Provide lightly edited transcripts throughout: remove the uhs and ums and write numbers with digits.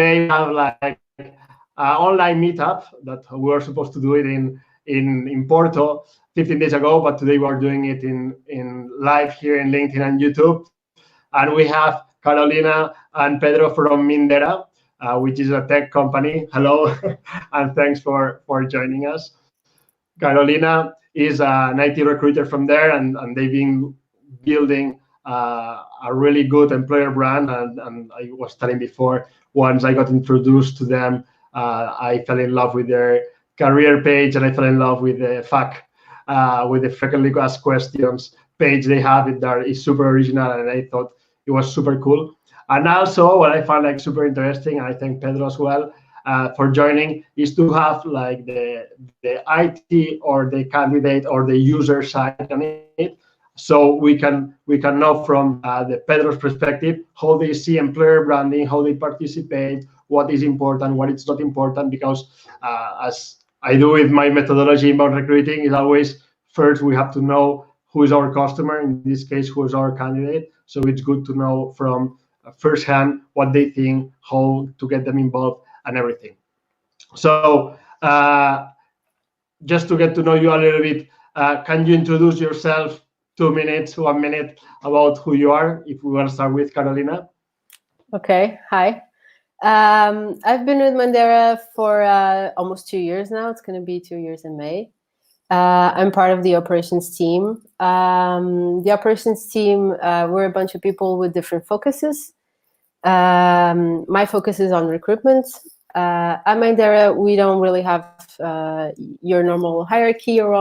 we have like online meetup that we were supposed to do it in Porto 15 days ago, but today we're doing it in live here in LinkedIn and YouTube. And we have Carolina and Pedro from Mindera, which is a tech company. Hello, and thanks for joining us. Carolina is an IT recruiter from there, and they've been building a really good employer brand. And I was telling before, once I got introduced to them, I fell in love with their career page, and I fell in love with the with the frequently asked questions page they have it there. Is super original, and I thought it was super cool. And also, what I found like super interesting, and I thank Pedro as well for joining, is to have like the IT or the candidate or the user side on it, so we can know from the Pedro's perspective how they see employer branding, how they participate, what is important, what is not important. Because as I do with my methodology about recruiting, is always first we have to know who is our customer, in this case, who is our candidate. So it's good to know from firsthand what they think, how to get them involved, and everything. So just to get to know you a little bit, can you introduce yourself 2 minutes, 1 minute, about who you are? If we want to start with Carolina. Okay, hi. I've been with Mindera for almost 2 years now. It's going to be 2 years in May. I'm part of the operations team. The operations team, we're a bunch of people with different focuses. My focus is on recruitment. At Mindera, we don't really have your normal hierarchy or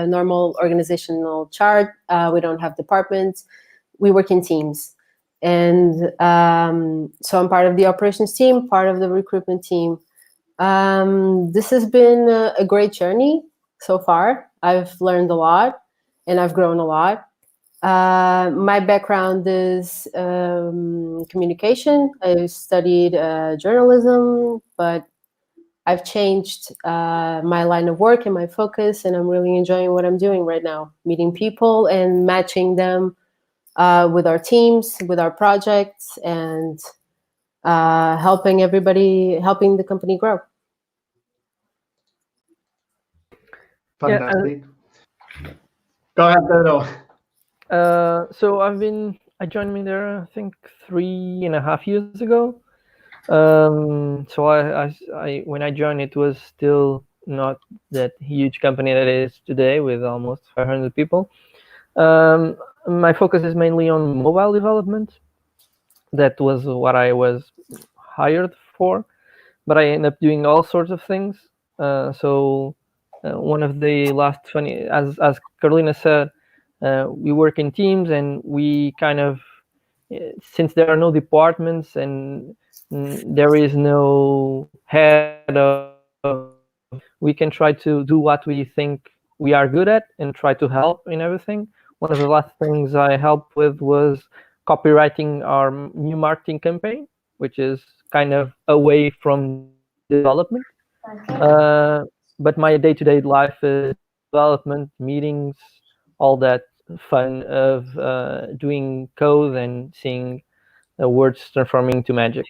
normal organizational chart. We don't have departments. We work in teams. And so I'm part of the operations team, part of the recruitment team. This has been a great journey so far. I've learned a lot and I've grown a lot. My background is communication. I studied journalism, but I've changed my line of work and my focus, and I'm really enjoying what I'm doing right now, meeting people and matching them with our teams, with our projects, and helping the company grow. Fantastic. Go ahead, Pedro. So I joined Mindera, I think 3.5 years ago. So I when I joined, it was still not that huge company that it is today, with almost 500 people. My focus is mainly on mobile development. That was what I was hired for, but I ended up doing all sorts of things. So one of the last 20, as Carolina said, we work in teams, and we kind of, since there are no departments and there is no head of, we can try to do what we think we are good at and try to help in everything. One of the last things I helped with was copywriting our new marketing campaign, which is kind of away from development. But my day-to-day life is development, meetings, all that fun of doing code and seeing words transforming to magic.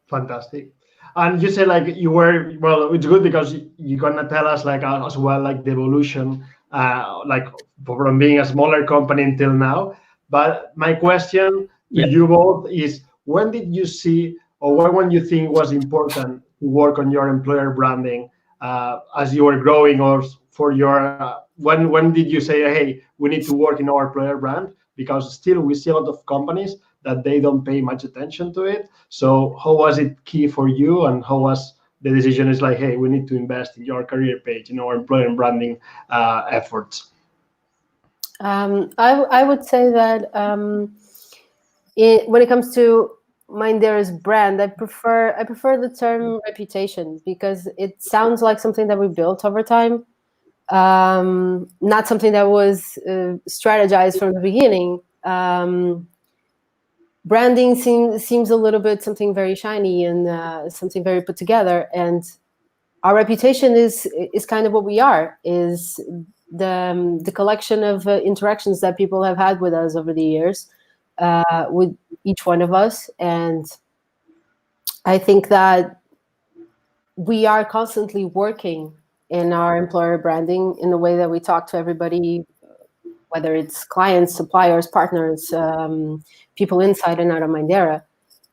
Fantastic. And you say like you were, well, it's good because you're gonna tell us like as well like the evolution, like from being a smaller company until now. But my question to you both is, when did you see, or when you think was important to work on your employer branding as you were growing, or for your when did you say, hey, we need to work in our employer brand? Because still we see a lot of companies that they don't pay much attention to it. So how was it key for you, and how was the decision is like, hey, we need to invest in your career page, in our employer branding efforts? I would say that when it comes to Mindera's brand, I prefer the term reputation, because it sounds like something that we built over time, not something that was strategized from the beginning. Branding seems a little bit something very shiny and something very put together, and our reputation is kind of what we are, is the collection of interactions that people have had with us over the years, with each one of us. And I think that we are constantly working in our employer branding in the way that we talk to everybody, whether it's clients, suppliers, partners, people inside and out of Mindera.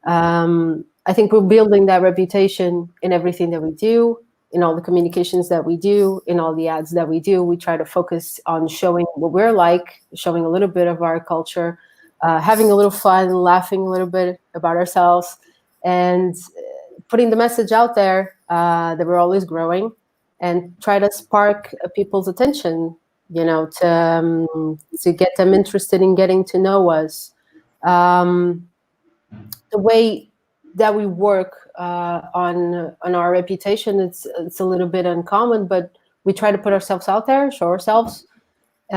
I think we're building that reputation in everything that we do, in all the communications that we do, in all the ads that we do. We try to focus on showing what we're like, showing a little bit of our culture, having a little fun, laughing a little bit about ourselves, and putting the message out there that we're always growing, and try to spark people's attention, to get them interested in getting to know us. The way that we work on our reputation, it's a little bit uncommon, but we try to put ourselves out there, show ourselves, be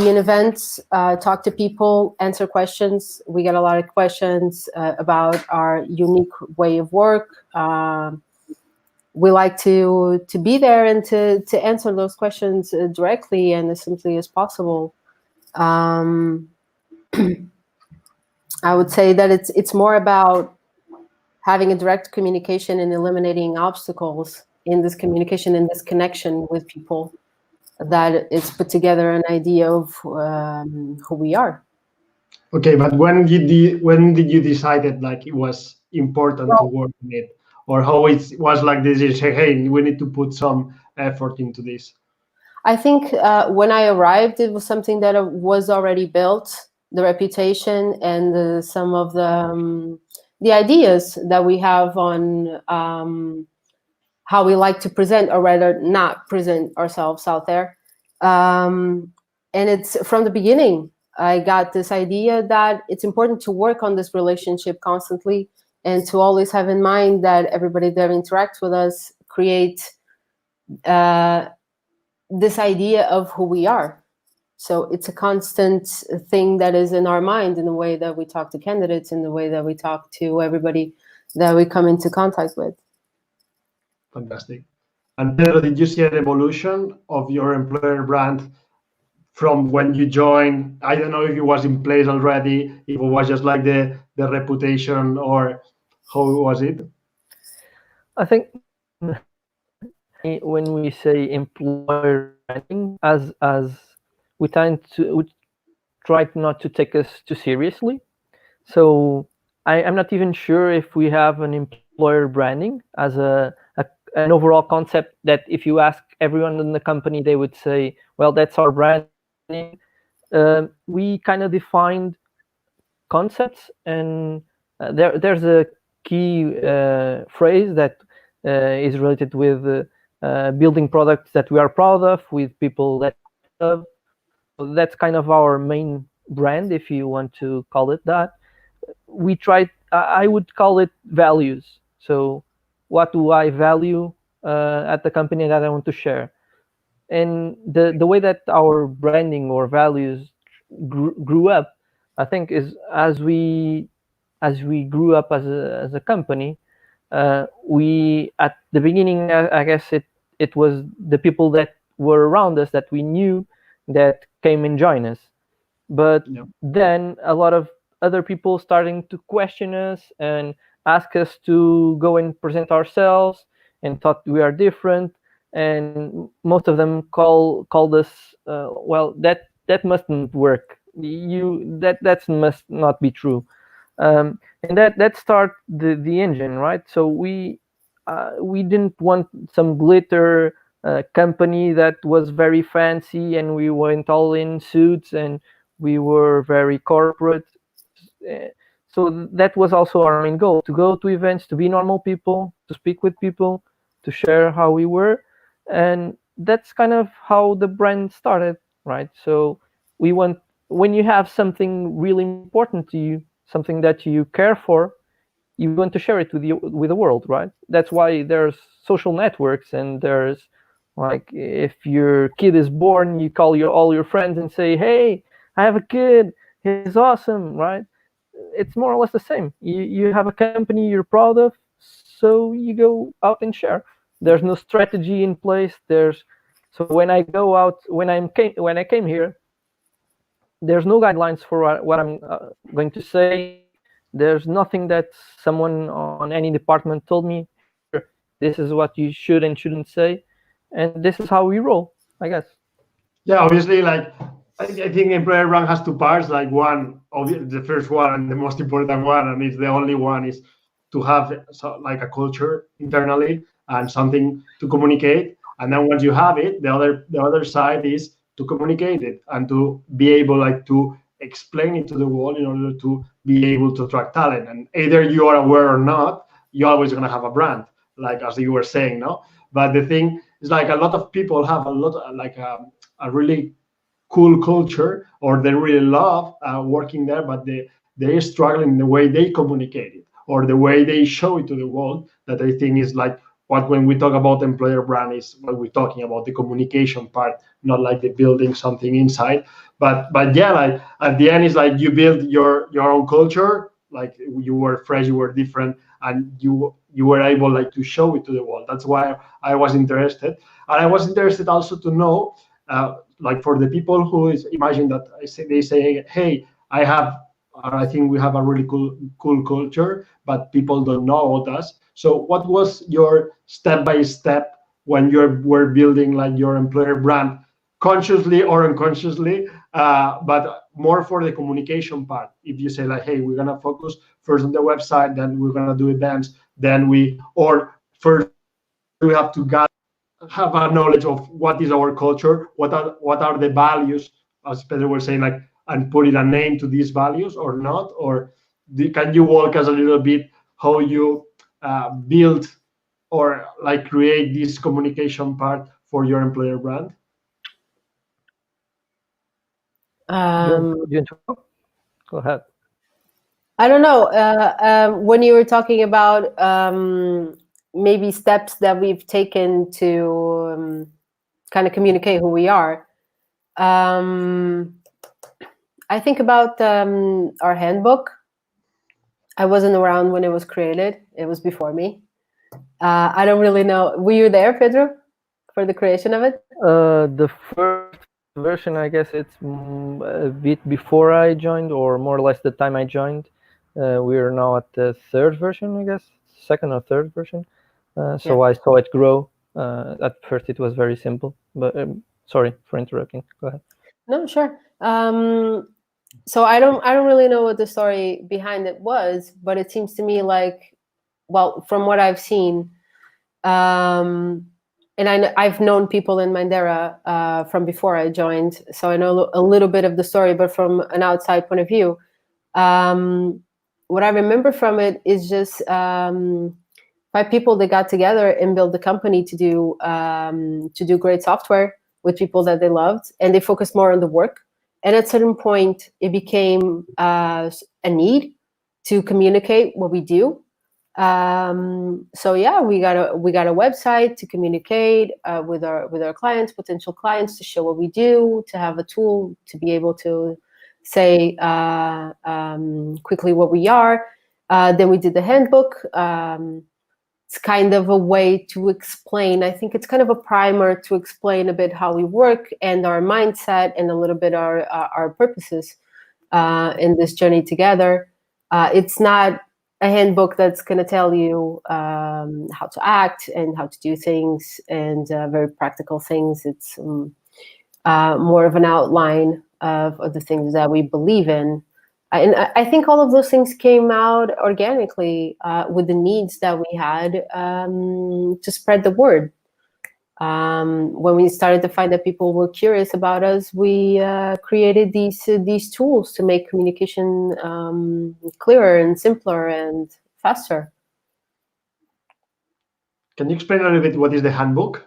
in events, talk to people, answer questions. We get a lot of questions about our unique way of work. We like to be there and to answer those questions directly and as simply as possible. I would say that it's more about having a direct communication and eliminating obstacles in this communication, in this connection with people, that it's put together an idea of who we are. Okay, but when did you decided like it was important to work on it, or how it was like this? You say, hey, we need to put some effort into this. I think when I arrived, it was something that was already built, the reputation and some of the ideas that we have on how we like to present, or rather not present ourselves out there. And it's from the beginning, I got this idea that it's important to work on this relationship constantly, and to always have in mind that everybody that interacts with us create this idea of who we are. So it's a constant thing that is in our mind, in the way that we talk to candidates, in the way that we talk to everybody that we come into contact with. Fantastic. And Pedro, did you see an evolution of your employer brand from when you joined? I don't know if it was in place already, if it was just like the reputation, or how was it? I think when we say employer branding, as we try not to take us too seriously. So I'm not even sure if we have an employer branding as an overall concept that if you ask everyone in the company, they would say, well, that's our branding. We kind of defined concepts, and there's a key phrase that is related with building products that we are proud of, with people that we love. So that's kind of our main brand, if you want to call it that. We tried, I would call it values. So what do I value at the company that I want to share? And the way that our branding or values grew up, I think, is as we grew up as a company, we at the beginning, I guess it was the people that were around us that we knew that came and joined us. But then a lot of other people starting to question us and ask us to go and present ourselves, and thought we are different. And most of them called us, well, that mustn't work. That must not be true. And that start the engine, right? So we didn't want some glitter company that was very fancy, and we went all in suits and we were very corporate. So that was also our main goal, to go to events, to be normal people, to speak with people, to share how we were. And that's kind of how the brand started, right? So we want, when you have something really important to you, something that you care for, you want to share it with the world, right? That's why there's social networks, and there's, like, if your kid is born, you call all your friends and say, hey, I have a kid, he's awesome, right? It's more or less the same. You have a company you're proud of, so you go out and share. There's no strategy in place. So when I go out, when I came here, there's no guidelines for what I'm going to say. There's nothing that someone on any department told me, here, this is what you should and shouldn't say, and this is how we roll, I guess. Yeah, obviously, like I think employer brand has two parts. Like one, the first one and the most important one, and it's the only one, is to have like a culture internally and something to communicate. And then once you have it, the other side is to communicate it and to be able like to explain it to the world in order to be able to attract talent. And either you are aware or not, you're always gonna have a brand, like as you were saying, no. But the thing is, like a lot of people have a lot like a really cool culture, or they really love working there, but they're struggling in the way they communicate it or the way they show it to the world. That I think is like what, when we talk about employer brand, is what we're talking about, the communication part, not like the building something inside. But yeah, like at the end, is like you build your own culture. Like you were fresh, you were different, and you were able like to show it to the world. That's why I was interested, and I was interested also to know, like for the people who is, imagine that they say, hey, I think we have a really cool culture, but people don't know about us. So what was your step by step when you were building like your employer brand, consciously or unconsciously, but more for the communication part? If you say like, hey, we're gonna focus first on the website, then we're gonna do events, then or first we have to have a knowledge of what is our culture, what are the values, as Pedro was saying, like, and putting a name to these values or not, or can you walk us a little bit how you build or like create this communication part for your employer brand? You go ahead. I don't know. When you were talking about maybe steps that we've taken to kind of communicate who we are, I think about our handbook. I wasn't around when it was created. It was before me. I don't really know. Were you there, Pedro, for the creation of it? The first version, I guess it's a bit before I joined, or more or less the time I joined. We are now at the third version, I guess, second or third version. So I saw it grow. At first, it was very simple. But sorry for interrupting. Go ahead. No, sure. So I don't really know what the story behind it was, but it seems to me like, well, from what I've seen, and I've known people in Mindera from before I joined, so I know a little bit of the story, but from an outside point of view, what I remember from it is just 5 people that got together and built the company to do great software with people that they loved, and they focused more on the work. And at a certain point, it became a need to communicate what we do. So yeah, we got a website to communicate with our clients, potential clients, to show what we do, to have a tool to be able to say quickly what we are. Then we did the handbook. It's kind of a way to explain. I think it's kind of a primer to explain a bit how we work and our mindset, and a little bit our purposes in this journey together. It's not a handbook that's going to tell you how to act and how to do things, and very practical things. It's more of an outline of the things that we believe in. And I think all of those things came out organically with the needs that we had to spread the word. When we started to find that people were curious about us, we created these tools to make communication clearer and simpler and faster. Can you explain a little bit what is the handbook?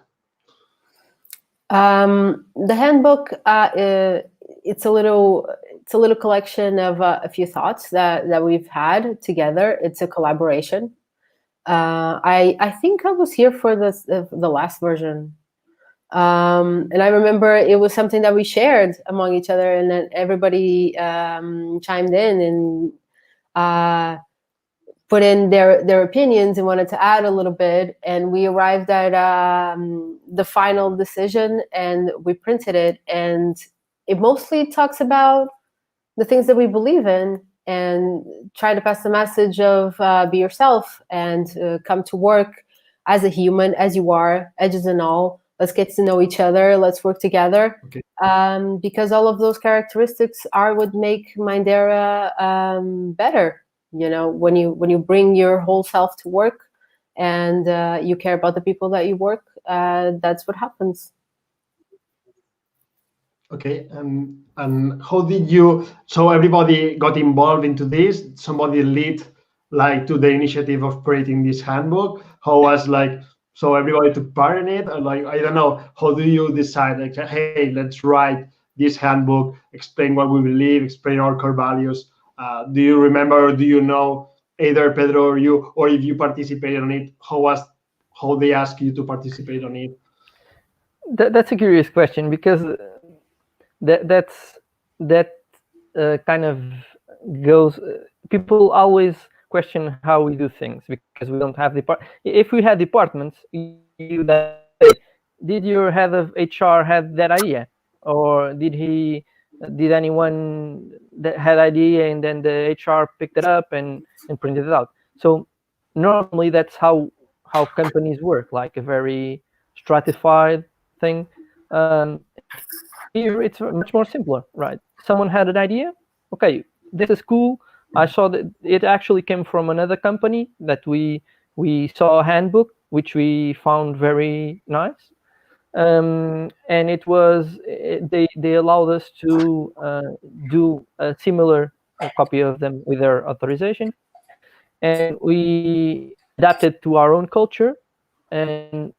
The handbook, it's a little collection of a few thoughts that we've had together. It's a collaboration. I think I was here for the last version, and I remember it was something that we shared among each other, and then everybody chimed in and put in their opinions and wanted to add a little bit, and we arrived at the final decision, and we printed it, and it mostly talks about the things that we believe in, and try to pass the message of be yourself and come to work as a human, as you are, edges and all. Let's get to know each other. Let's work together. Okay. Because all of those characteristics are what make Mindera better. You know, when you bring your whole self to work and you care about the people that you work, that's what happens. Okay, and how did you? So everybody got involved into this. Somebody lead like to the initiative of creating this handbook. How was like? So everybody took part in it. Or like I don't know. How do you decide? Like, hey, let's write this handbook. Explain what we believe. Explain our core values. Do you remember? Or do you know either Pedro or you, or if you participated on it? How they asked you to participate on it? That's a curious question, because that kind of goes. People always question how we do things because we don't have if we had departments, you would say, did your head of HR had that idea, or did anyone that had idea and then the HR picked it up and printed it out? So normally that's how companies work, like a very stratified thing. Here it's much more simpler, right? Someone had an idea. Okay, this is cool. I saw that it actually came from another company that we saw a handbook which we found very nice, and it was they allowed us to do a similar copy of them with their authorization, and we adapted to our own culture and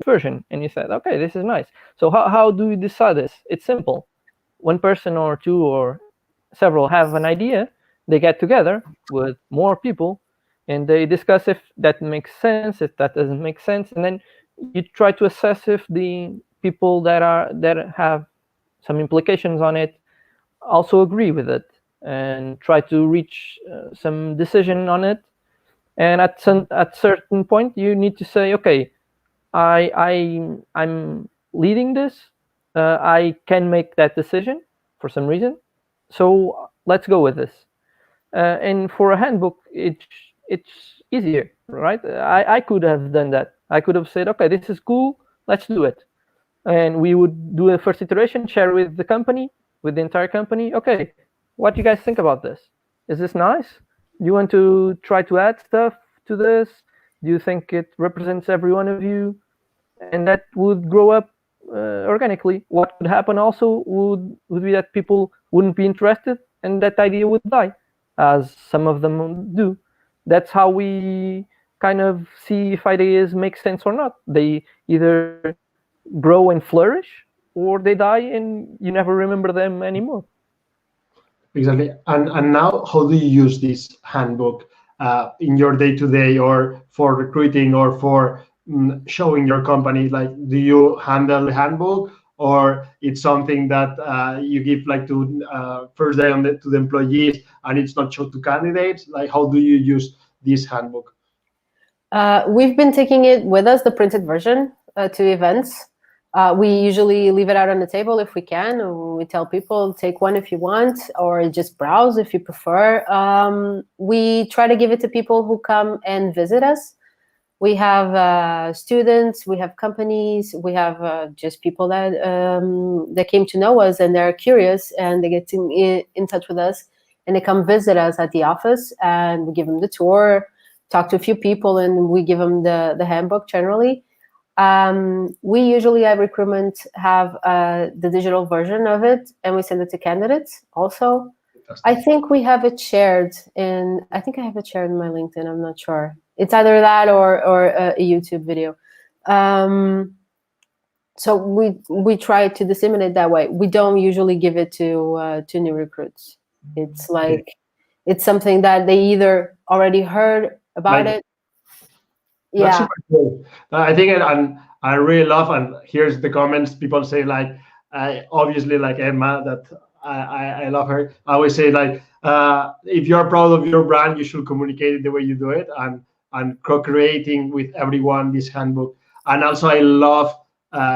version. And you said, okay, this is nice. So how do we decide this? It's simple. One person or two or several have an idea, they get together with more people and they discuss if that makes sense, if that doesn't make sense, and then you try to assess if the people that have some implications on it also agree with it, and try to reach some decision on it. And at certain point you need to say, okay, I'm leading this. I can make that decision for some reason, so let's go with this. And for a handbook, it's easier, right? I could have done that. I could have said, okay, this is cool, let's do it, and we would do a first iteration, share with the company, with the entire company. Okay, what do you guys think about this? Is this nice? Do you want to try to add stuff to this? Do you think it represents every one of you? And that would grow up organically. What would happen also would be that people wouldn't be interested and that idea would die, as some of them do. That's how we kind of see if ideas make sense or not. They either grow and flourish, or they die and you never remember them anymore. Exactly. And now, how do you use this handbook in your day-to-day, or for recruiting, or for showing your company? Like, do you handle the handbook, or it's something that you give like to first day to the employees, and it's not shown to candidates? Like, how do you use this handbook? We've been taking it with us, the printed version, to events. We usually leave it out on the table if we can. We tell people, take one if you want, or just browse if you prefer. We try to give it to people who come and visit us. We have students, we have companies, we have just people that came to know us and they're curious and they get in touch with us and they come visit us at the office, and we give them the tour, talk to a few people, and we give them the handbook generally. We usually at recruitment have the digital version of it, and we send it to candidates also. I think we have it shared I think I have it shared in my LinkedIn. I'm not sure. It's either that or a YouTube video. So we try to disseminate that way. We don't usually give it to new recruits. It's like it's something that they either already heard about it. That's Yeah. super cool. I think, and I really love, and here's the comments. People say like, obviously like Emma, that I love her. I always say like, if you're proud of your brand, you should communicate it the way you do it, and co-creating with everyone this handbook. And also I love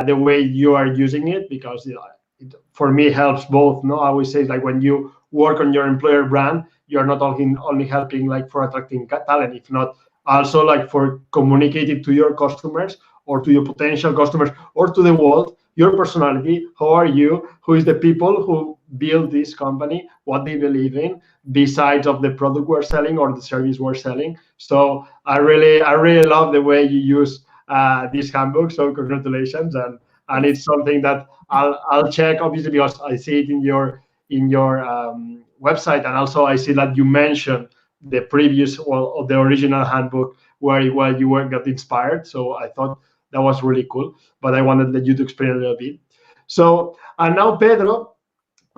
the way you are using it, because it for me helps both. No, I always say like when you work on your employer brand, you're not only helping like for attracting talent, if not also like for communicating to your customers or to your potential customers or to the world your personality. How are you? Who is the people who build this company? What they believe in, besides of the product we're selling or the service we're selling. So I really love the way you use this handbook. So congratulations, and it's something that I'll check obviously because I see it in your website, and also I see that you mentioned the previous or the original handbook where you were got inspired. So I thought that was really cool, but I wanted you to explain a little bit. So, and now Pedro,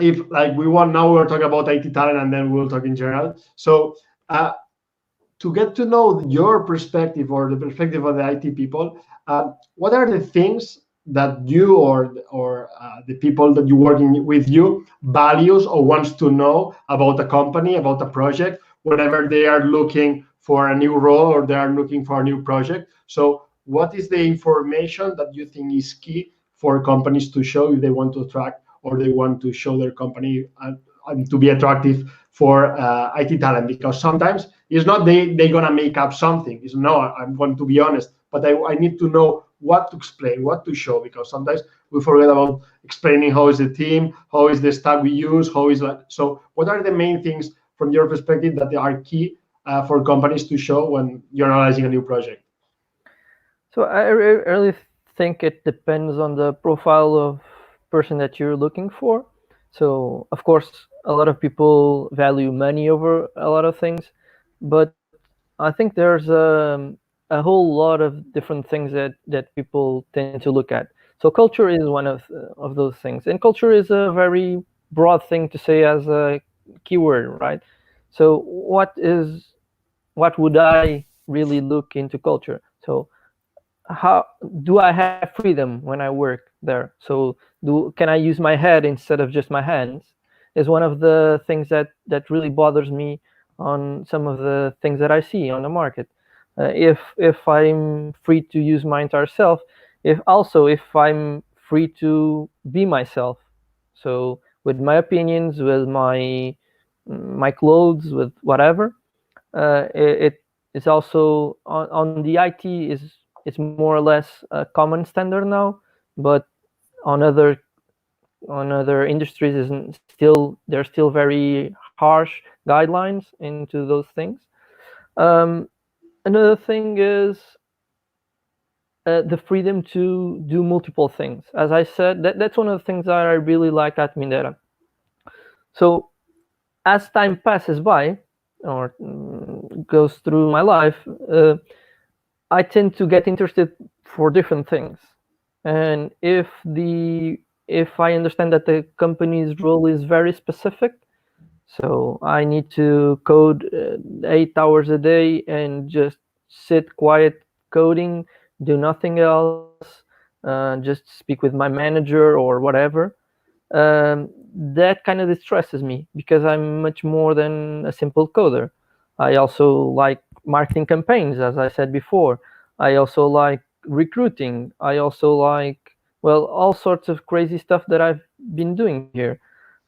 if like we want, now we're talking about IT talent and then we'll talk in general. So to get to know your perspective or the perspective of the IT people, what are the things that you or the people that you're working with you values or wants to know about a company, about a project, whenever they are looking for a new role or they are looking for a new project? So what is the information that you think is key for companies to show if they want to attract or they want to show their company and to be attractive for IT talent? Because sometimes it's not they're gonna make up something. It's no, I'm going to be honest, but I need to know what to explain, what to show, because sometimes we forget about explaining how is the team, how is the stack we use, how is that. So what are the main things from your perspective that are key for companies to show when you're analyzing a new project? So I really think it depends on the profile of person that you're looking for. So of course, a lot of people value money over a lot of things, but I think there's a whole lot of different things that people tend to look at. So culture is one of those things, and culture is a very broad thing to say as a keyword, right? So what would I really look into culture? So how do I have freedom when I work there? So can I use my head instead of just my hands? Is one of the things that really bothers me on some of the things that I see on the market. If I'm free to use my entire self, if I'm free to be myself, so with my opinions, with my clothes, with whatever, it is also on the IT is it's more or less a common standard now, but on other industries isn't still there's still very harsh guidelines into those things. Another thing is the freedom to do multiple things. As I said, that's one of the things that I really like at Mindera. So as time passes by or goes through my life, I tend to get interested for different things. And if I understand that the company's role is very specific, so I need to code 8 hours a day and just sit quiet coding, do nothing else, just speak with my manager or whatever, that kind of distresses me because I'm much more than a simple coder. I also like marketing campaigns, as I said before. I also like recruiting. I also like, well, all sorts of crazy stuff that I've been doing here.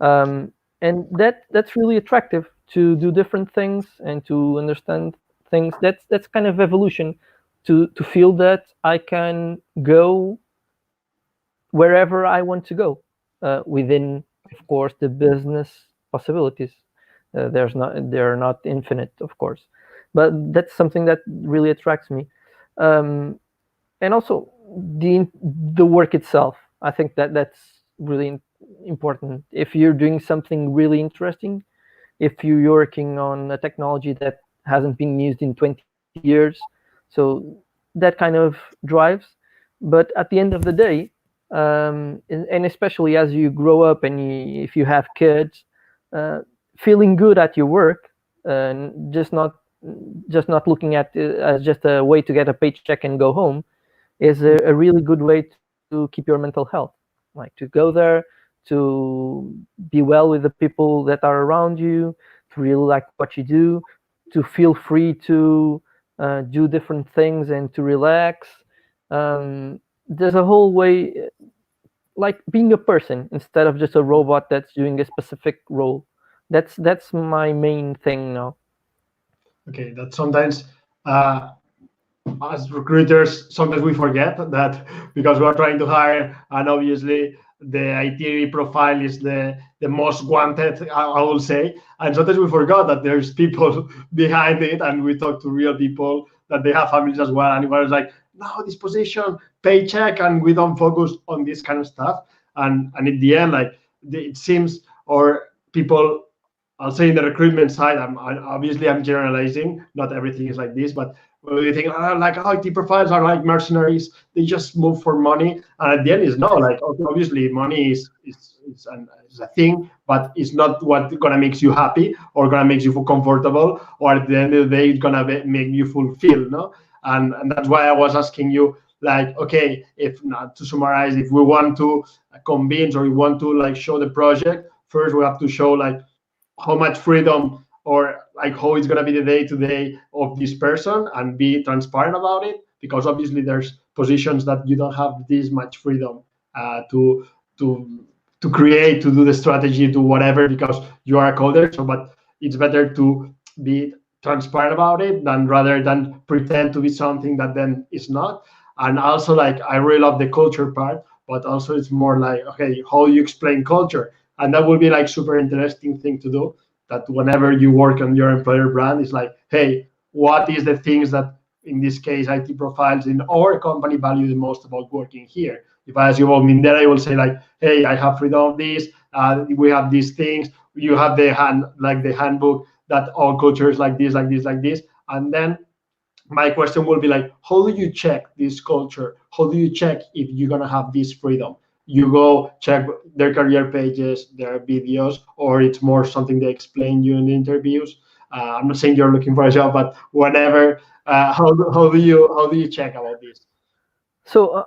And that's really attractive to do different things and to understand things. That's kind of evolution to feel that I can go wherever I want to go within, of course, the business possibilities. They're not infinite, of course, but that's something that really attracts me. And also the work itself. I think that's really important. If you're doing something really interesting, if you're working on a technology that hasn't been used in 20 years, so that kind of drives. But at the end of the day, and especially as you grow up and if you have kids, feeling good at your work, just not looking at it as just a way to get a paycheck and go home, is a really good way to keep your mental health. Like to go there, to be well with the people that are around you, to really like what you do, to feel free to do different things and to relax. There's a whole way, like being a person instead of just a robot that's doing a specific role. That's my main thing now. Okay, that sometimes as recruiters, sometimes we forget that because we're trying to hire, and obviously the IT profile is the most wanted, I will say. And sometimes we forgot that there's people behind it, and we talk to real people that they have families as well. And it was like, no, this position, paycheck, and we don't focus on this kind of stuff. And in the end, like it seems, or people, I'll say in the recruitment side, obviously I'm generalizing. Not everything is like this, but when you think like IT profiles are like mercenaries, they just move for money, and at the end is no. Like obviously money is a thing, but it's not what gonna makes you happy or gonna makes you feel comfortable, or at the end of the day it's gonna make you fulfill, no. And that's why I was asking you, like, okay, if not to summarize, if we want to convince or we want to like show the project, first we have to show like how much freedom or like how it's going to be the day to day of this person and be transparent about it, because obviously there's positions that you don't have this much freedom to to to create, to do the strategy, to whatever, because you are a coder. So but it's better to be transparent about it than rather than pretend to be something that then is not. And also, like, I really love the culture part, but also it's more like, okay, how you explain culture, and that would be like super interesting thing to do, that whenever you work on your employer brand, it's like, hey, what is the things that in this case IT profiles in our company value the most about working here? If I ask you about Mindera, I will say like, hey, I have freedom of this, we have these things, you have the handbook that all cultures like this, like this, like this. And then my question will be like, how do you check this culture? How do you check if you're gonna have this freedom? You go check their career pages, their videos, or it's more something they explain you in the interviews. I'm not saying you're looking for a job, but whenever, how do you check about this? So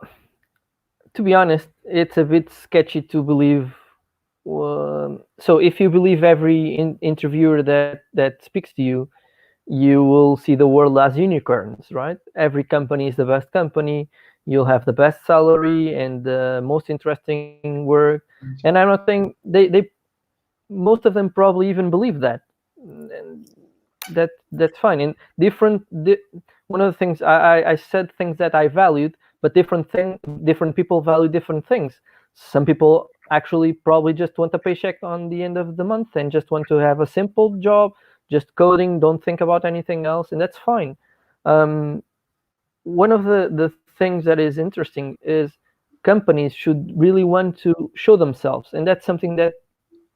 to be honest, it's a bit sketchy to believe. So if you believe every interviewer that speaks to you, you will see the world as unicorns, right? Every company is the best company. You'll have the best salary and the most interesting work. And I'm not saying they most of them probably even believe that. And that's fine. And one of the things I said things that I valued, but different people value different things. Some people actually probably just want a paycheck on the end of the month and just want to have a simple job, just coding, don't think about anything else, and that's fine. One of the things that is interesting is companies should really want to show themselves, and that's something that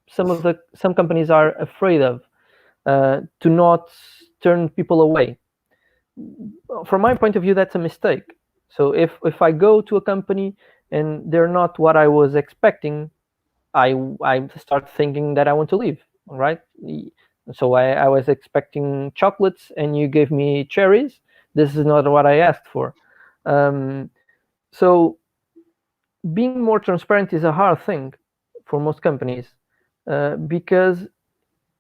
some companies are afraid of, to not turn people away. From my point of view, that's a mistake. So if I go to a company and they're not what I was expecting, I start thinking that I want to leave. Right? So I was expecting chocolates and you gave me cherries. This is not what I asked for. So being more transparent is a hard thing for most companies, because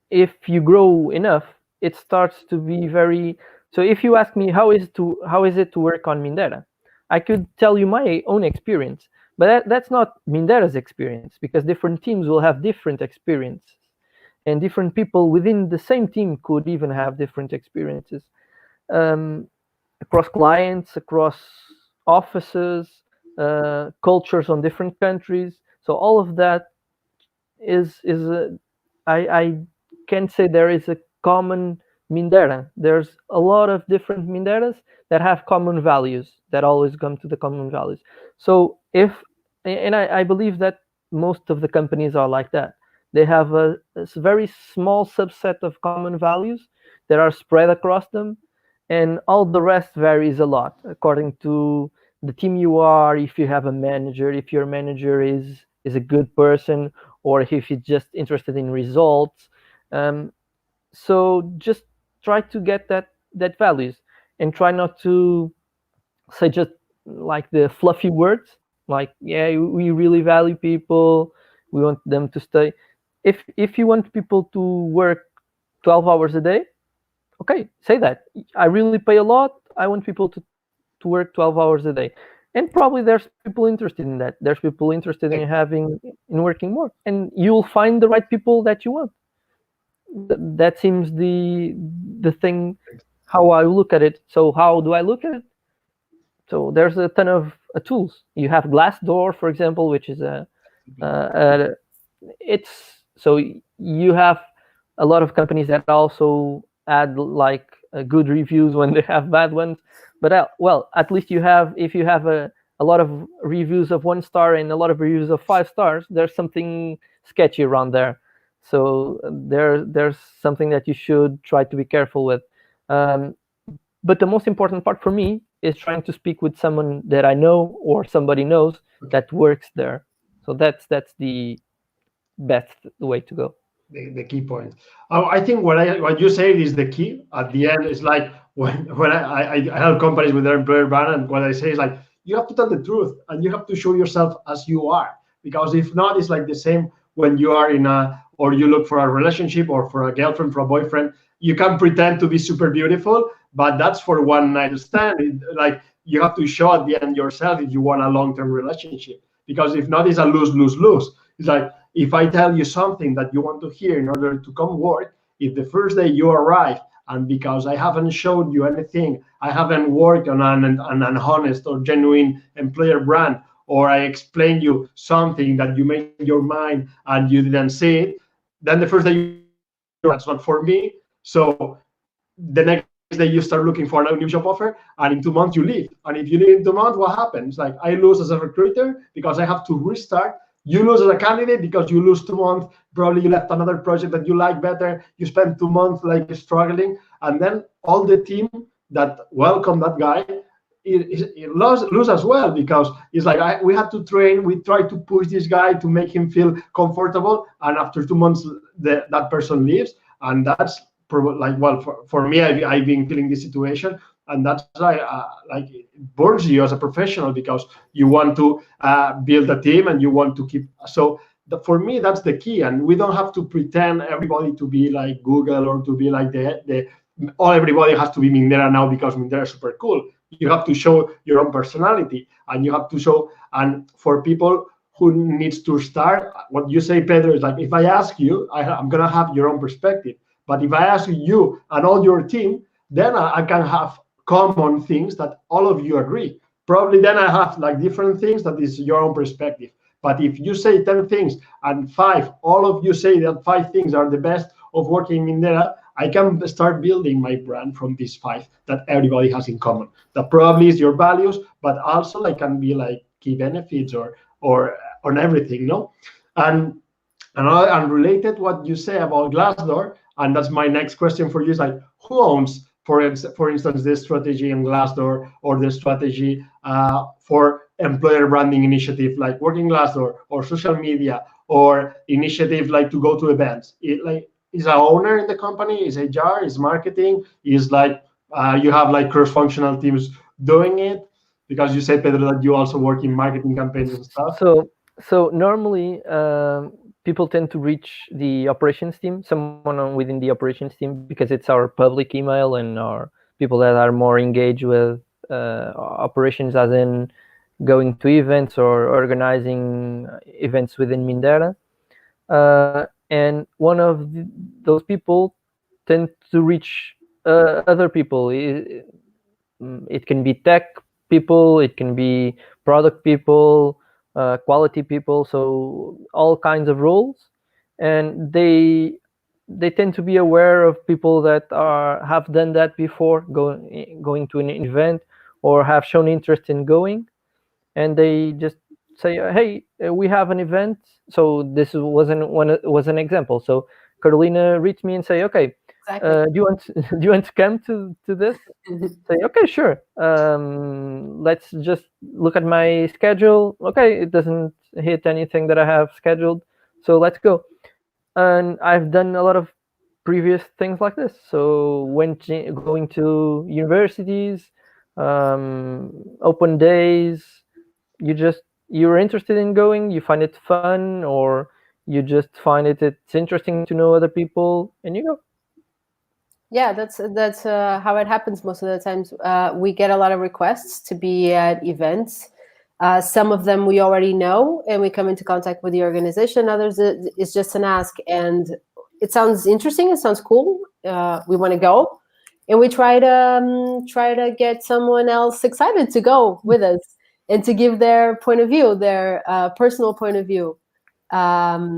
if you grow enough, it starts to be very. So if you ask me how is it to work on Mindera, I could tell you my own experience, but that's not Mindera's experience, because different teams will have different experiences, and different people within the same team could even have different experiences, across clients, across offices, cultures on different countries. So all of that is I can't say there is a common Mindera. There's a lot of different Minderas that have common values, that always come to the common values. So I believe that most of the companies are like that. They have a very small subset of common values that are spread across them, and all the rest varies a lot according to the team you are, if you have a manager, if your manager is a good person, or if he's just interested in results. So just try to get that values, and try not to say just like the fluffy words, like, yeah, we really value people, we want them to stay. If you want people to work 12 hours a day, okay, say that. I really pay a lot, I want people to work 12 hours a day. And probably there's people interested in that. There's people interested in working more, and you'll find the right people that you want. that seems the thing how I look at it. So how do I look at it? So there's a ton of tools. You have Glassdoor, for example, which is it's so you have a lot of companies that also add like good reviews when they have bad ones. But well, at least you have, if you have a lot of reviews of 1 star and a lot of reviews of 5 stars, there's something sketchy around there. So there's something that you should try to be careful with. But the most important part for me is trying to speak with someone that I know or somebody knows that works there. So that's the best way to go. The key point. I think what you say is the key. At the end, it's like when I help companies with their employer brand, and what I say is like, you have to tell the truth and you have to show yourself as you are, because if not, it's like the same when you are in or you look for a relationship or for a girlfriend, for a boyfriend. You can pretend to be super beautiful, but that's for one night stand. Like, you have to show at the end yourself if you want a long-term relationship, because if not, it's a lose. It's like, if I tell you something that you want to hear in order to come work, if the first day you arrive and because I haven't showed you anything, I haven't worked on an honest or genuine employer brand, or I explain you something that you made your mind and you didn't see it, then the first day that's not for me. So the next day you start looking for a new job offer, and in 2 months you leave. And if you leave in 2 months, what happens? Like, I lose as a recruiter because I have to restart. You lose as a candidate because you lose 2 months. Probably you left another project that you like better. You spend 2 months like struggling, and then all the team that welcome that guy, it lose as well, because it's like, we had to train. We try to push this guy to make him feel comfortable, and after 2 months, that person leaves, and that's like, well, for me, I've been feeling this situation, and that's like it burns you as a professional, because you want to build a team and you want to keep. So for me, that's the key, and we don't have to pretend everybody to be like Google or to be like everybody has to be Mindera now because Mindera is super cool. You have to show your own personality, and you have to show. And for people who needs to start, what you say, Pedro, is like, if I ask you, I'm gonna have your own perspective. But if I ask you and all your team, then I can have common things that all of you agree. Probably then I have like different things that is your own perspective. But if you say 10 things and 5, all of you say that 5 things are the best of working in Mindera, I can start building my brand from these 5 that everybody has in common. That probably is your values, but also like can be like key benefits or on everything, no? And related what you say about Glassdoor, and that's my next question for you, is like, who owns, for instance, this strategy in Glassdoor, or the strategy for employer branding initiative like Working Glassdoor, or social media, or initiative like to go to events? Is an owner in the company? Is HR? Is marketing? Is like you have like cross-functional teams doing it? Because you said, Pedro, that you also work in marketing campaigns and stuff. So normally people tend to reach the operations team, someone within the operations team, because it's our public email and our people that are more engaged with operations, as in going to events or organizing events within Mindera. And one of those people tend to reach other people. It can be tech people, it can be product people, quality people, so all kinds of roles. And they tend to be aware of people that have done that before, going to an event, or have shown interest in going, and they just say, hey, we have an event. So this was an example. So Carolina reached me and say, okay, Exactly. do you want to come to this? Say, okay, sure. Let's just look at my schedule. Okay, it doesn't hit anything that I have scheduled, so let's go. And I've done a lot of previous things like this. So going to universities, open days, you're interested in going, you find it fun, or you just find it's interesting to know other people, and you go. Yeah, that's how it happens most of the times. We get a lot of requests to be at events. Some of them we already know, and we come into contact with the organization. Others, it's just an ask, and it sounds interesting, it sounds cool, we want to go, and we try to get someone else excited to go with us and to give their point of view, their personal point of view. That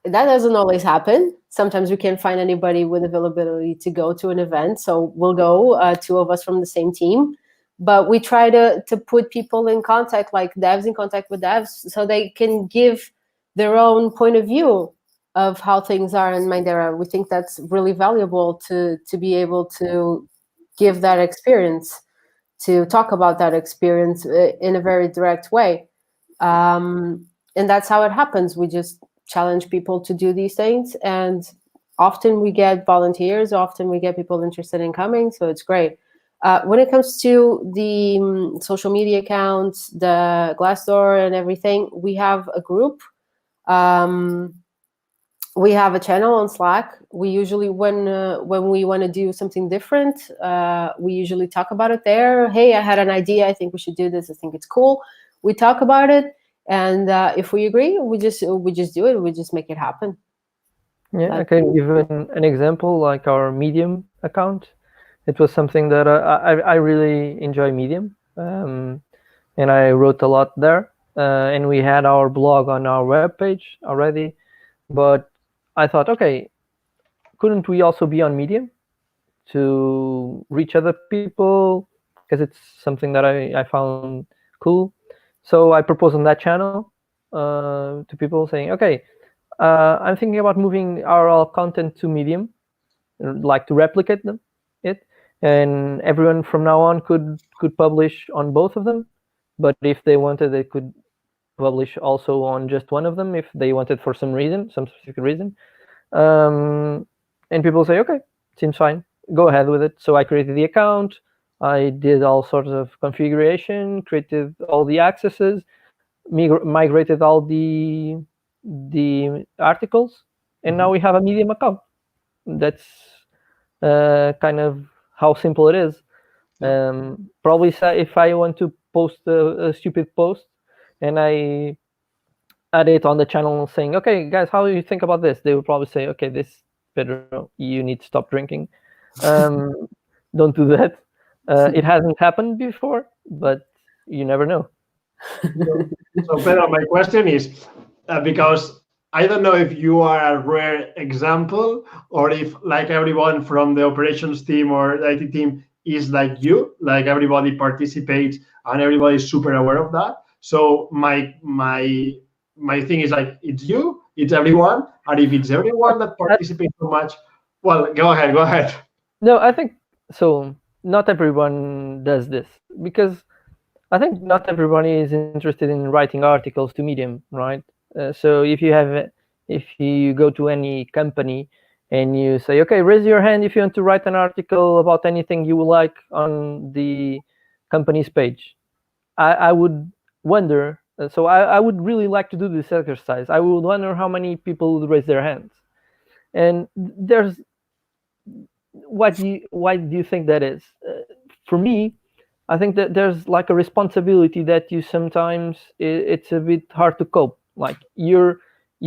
doesn't always happen. Sometimes we can't find anybody with availability to go to an event, so we'll go, two of us from the same team. But we try to put people in contact, like devs in contact with devs, so they can give their own point of view of how things are in Mindera. We think that's really valuable to be able to give that experience, to talk about that experience in a very direct way. And that's how it happens. We just challenge people to do these things, and often we get volunteers, often we get people interested in coming, so it's great. When it comes to the social media accounts, the Glassdoor and everything, we have a group. We have a channel on Slack. We usually, when we want to do something different, we usually talk about it there. Hey, I had an idea. I think we should do this. I think it's cool. We talk about it, and if we agree, we just do it. We just make it happen. Yeah, I can give an example, like our Medium account. It was something that I really enjoy Medium, and I wrote a lot there. And we had our blog on our webpage already, but I thought, okay, couldn't we also be on Medium to reach other people? Because it's something that I found cool. So I proposed on that channel to people saying, okay, I'm thinking about moving our content to Medium, like to replicate it, and everyone from now on could publish on both of them. But if they wanted, they could publish also on just one of them if they wanted for some reason, some specific reason. And people say, okay, seems fine, go ahead with it. So I created the account, I did all sorts of configuration, created all the accesses, migrated all the articles, and now we have a Medium account. That's kind of how simple it is. Probably if I want to post a stupid post and I add it on the channel saying, okay, guys, how do you think about this? They will probably say, okay, this, Pedro, you need to stop drinking. Don't do that. It hasn't happened before, but you never know. So Pedro, my question is, because I don't know if you are a rare example or if, like everyone from the operations team or the IT team is like you, like everybody participates and everybody is super aware of that. So my thing is like, it's you, it's everyone, and if it's everyone that participates so much, well, go ahead. No, I think so. Not everyone does this, because I think not everybody is interested in writing articles to Medium, right? So if you go to any company and you say, okay, raise your hand if you want to write an article about anything you would like on the company's page, I would wonder. So I would really like to do this exercise. I would wonder how many people would raise their hands. And there's, why do you think that is? For me, I think that there's like a responsibility that you sometimes, it's a bit hard to cope. Like you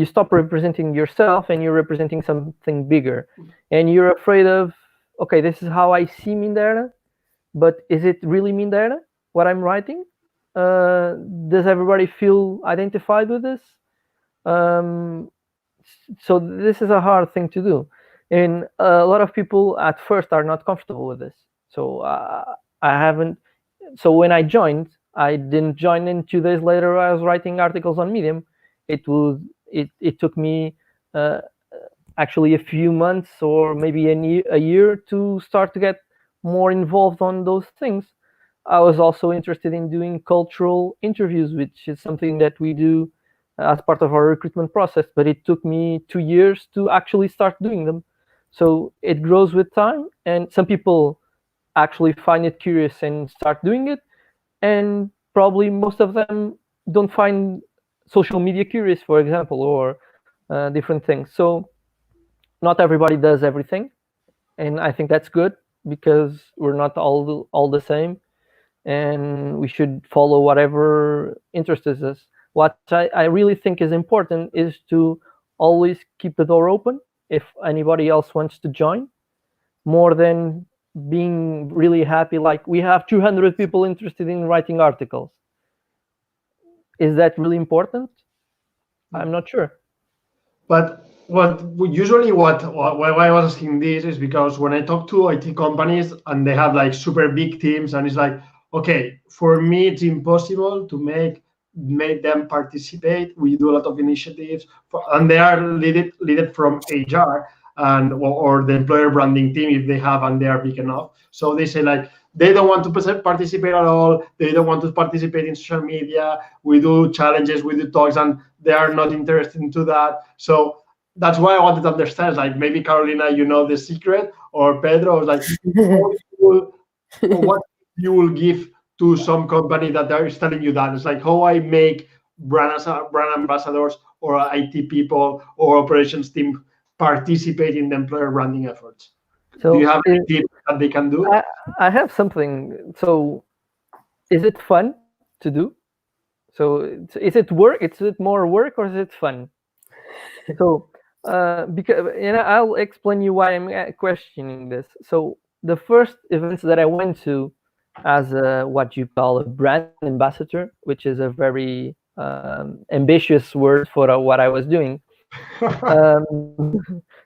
stop representing yourself and you're representing something bigger, and you're afraid of, okay, this is how I see Mindera, but is it really Mindera what I'm writing? Does everybody feel identified with this? So this is a hard thing to do, and a lot of people at first are not comfortable with this. So I haven't. So when I joined, I didn't join in 2 days later. I was writing articles on Medium. It took me actually a few months or maybe a year to start to get more involved on those things. I was also interested in doing cultural interviews, which is something that we do as part of our recruitment process, but it took me 2 years to actually start doing them. So it grows with time, and some people actually find it curious and start doing it, and probably most of them don't find social media curious, for example, or different things. So not everybody does everything, and I think that's good, because we're not all the same, and we should follow whatever interests us. What I really think is important is to always keep the door open if anybody else wants to join, more than being really happy like we have 200 people interested in writing articles. Is that really important? I'm not sure. But why I was asking this is because when I talk to IT companies and they have like super big teams, and it's like, okay, for me it's impossible to make them participate. We do a lot of initiatives, and they are leaded from HR and or the employer branding team if they have, and they are big enough. So they say like they don't want to participate at all. They don't want to participate in social media. We do challenges, we do talks, and they are not interested into that. So that's why I wanted to understand, like maybe Carolina, you know the secret, or Pedro, like what you will give to some company that is telling you that. It's like how I make brand ambassadors or IT people or operations team participate in the employer branding efforts. So do you have any tips that they can do? I have something. So is it fun to do? So is it work? Is it more work or is it fun? So because I'll explain you why I'm questioning this. So the first events that I went to as what you call a brand ambassador, which is a very ambitious word for what I was doing.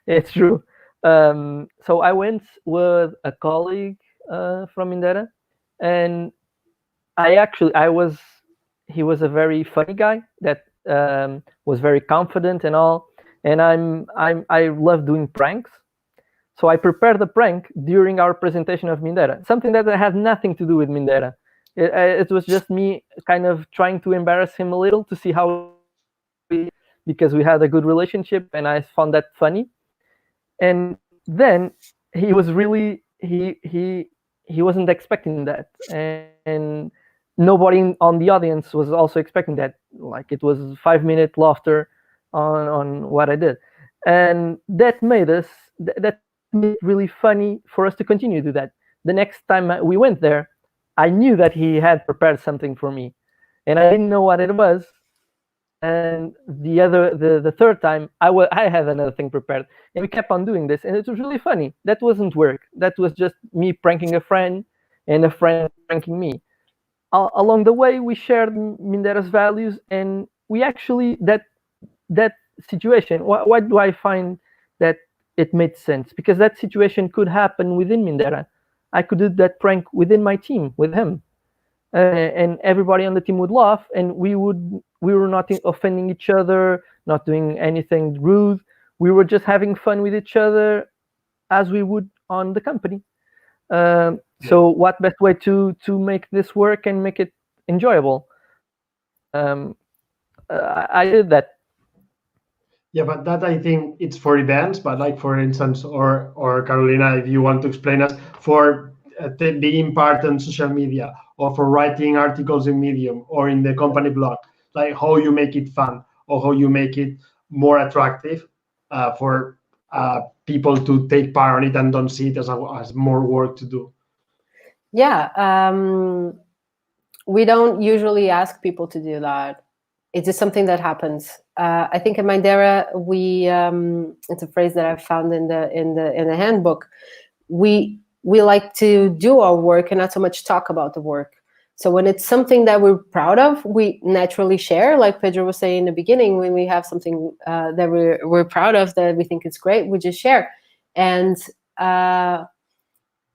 It's true. So I went with a colleague from Mindera, and he was a very funny guy that was very confident and all, and I love doing pranks. So I prepared the prank during our presentation of Mindera, something that had nothing to do with Mindera. It was just me kind of trying to embarrass him a little to see how because we had a good relationship and I found that funny. And then he was really he wasn't expecting that, and nobody on the audience was also expecting that. Like it was 5-minute laughter on what I did, and that made us that made it really funny for us to continue to do that. The next time we went there, I knew that he had prepared something for me, and I didn't know what it was. And the third time I had another thing prepared, and we kept on doing this, and it was really funny. That wasn't work. That was just me pranking a friend and a friend pranking me. Along the way, we shared Mindera's values, and we actually that situation. Why do I find that it made sense? Because that situation could happen within Mindera. I could do that prank within my team with him, and everybody on the team would laugh, and we were not offending each other, not doing anything rude. We were just having fun with each other as we would on the company. So what best way to make this work and make it enjoyable? I did that. Yeah, but that I think it's for events. But like for instance, or Carolina, if you want to explain us for being part on social media or for writing articles in Medium or in the company blog, like how you make it fun or how you make it more attractive for people to take part on it and don't see it as more work to do. Yeah, we don't usually ask people to do that. It's just something that happens. I think in Mindera, it's a phrase that I've found in the handbook. We like to do our work and not so much talk about the work. So when it's something that we're proud of, we naturally share. Like Pedro was saying in the beginning, when we have something that we're proud of, that we think is great, we just share. And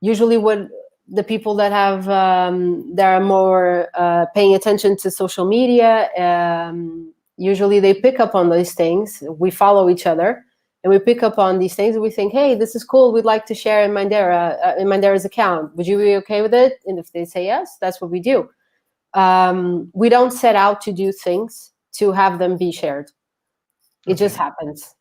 usually what the people that have that are more paying attention to social media, usually they pick up on these things. We follow each other, and we pick up on these things, and we think, hey, this is cool. We'd like to share in Mindera's account. Would you be okay with it? And if they say yes, that's what we do. We don't set out to do things to have them be shared. It just happens.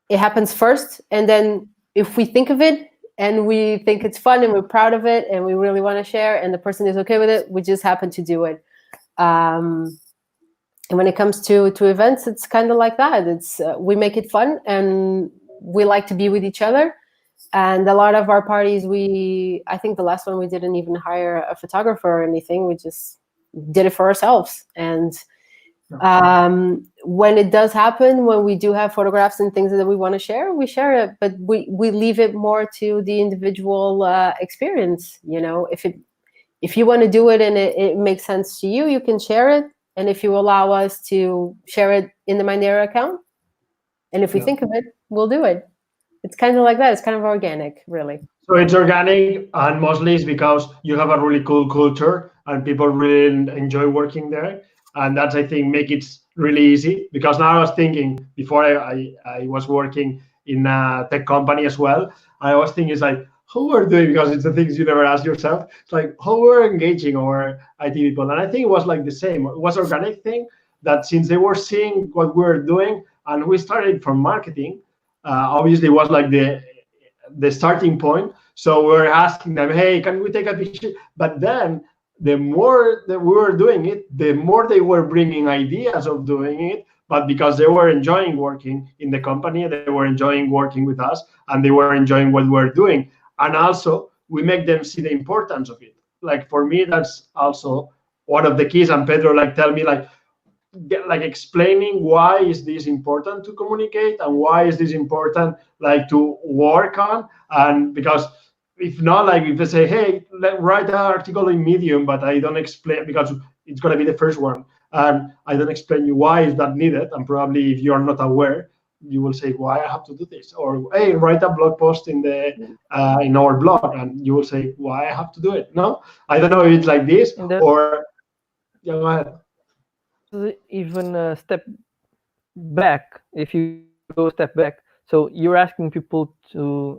It happens first, and then if we think of it, and we think it's fun and we're proud of it and we really want to share and the person is okay with it, we just happen to do it. And when it comes to events, it's kind of like that. It's we make it fun and we like to be with each other. And a lot of our parties, I think the last one we didn't even hire a photographer or anything. We just did it for ourselves. And When it does happen, when we do have photographs and things that we want to share, we share it, but we leave it more to the individual experience. You know, if you want to do it and it makes sense to you, you can share it. And if you allow us to share it in the Mindera account, and if we think of it, we'll do it. It's kind of like that. It's kind of organic, really. So it's organic, and mostly it's because you have a really cool culture and people really enjoy working there. And that's, I think, make it really easy. Because now I was thinking, before I was working in a tech company as well, I was thinking, it's like, how we're doing, because it's the things you never ask yourself. It's like, how we're engaging our IT people. And I think it was like the same. It was organic thing that since they were seeing what we were doing, and we started from marketing, obviously it was like the starting point. So we're asking them, hey, can we take a picture? But then the more that we were doing it, the more they were bringing ideas of doing it. But because they were enjoying working in the company, they were enjoying working with us, and they were enjoying what we're doing. And also, we make them see the importance of it. Like, for me, that's also one of the keys. And Pedro, like, tell me, like explaining why is this important to communicate, and why is this important, like, to work on. And because if not, like, if they say, hey, write an article in Medium, but I don't explain, because it's going to be the first one, and I don't explain you why is that needed, and probably if you're not aware, you will say, why I have to do this? Or, hey, write a blog post in in our blog, and you will say, why I have to do it. No, I don't know if it's like this, or yeah, go ahead. Even a step back, if you go a step back, so you're asking people to,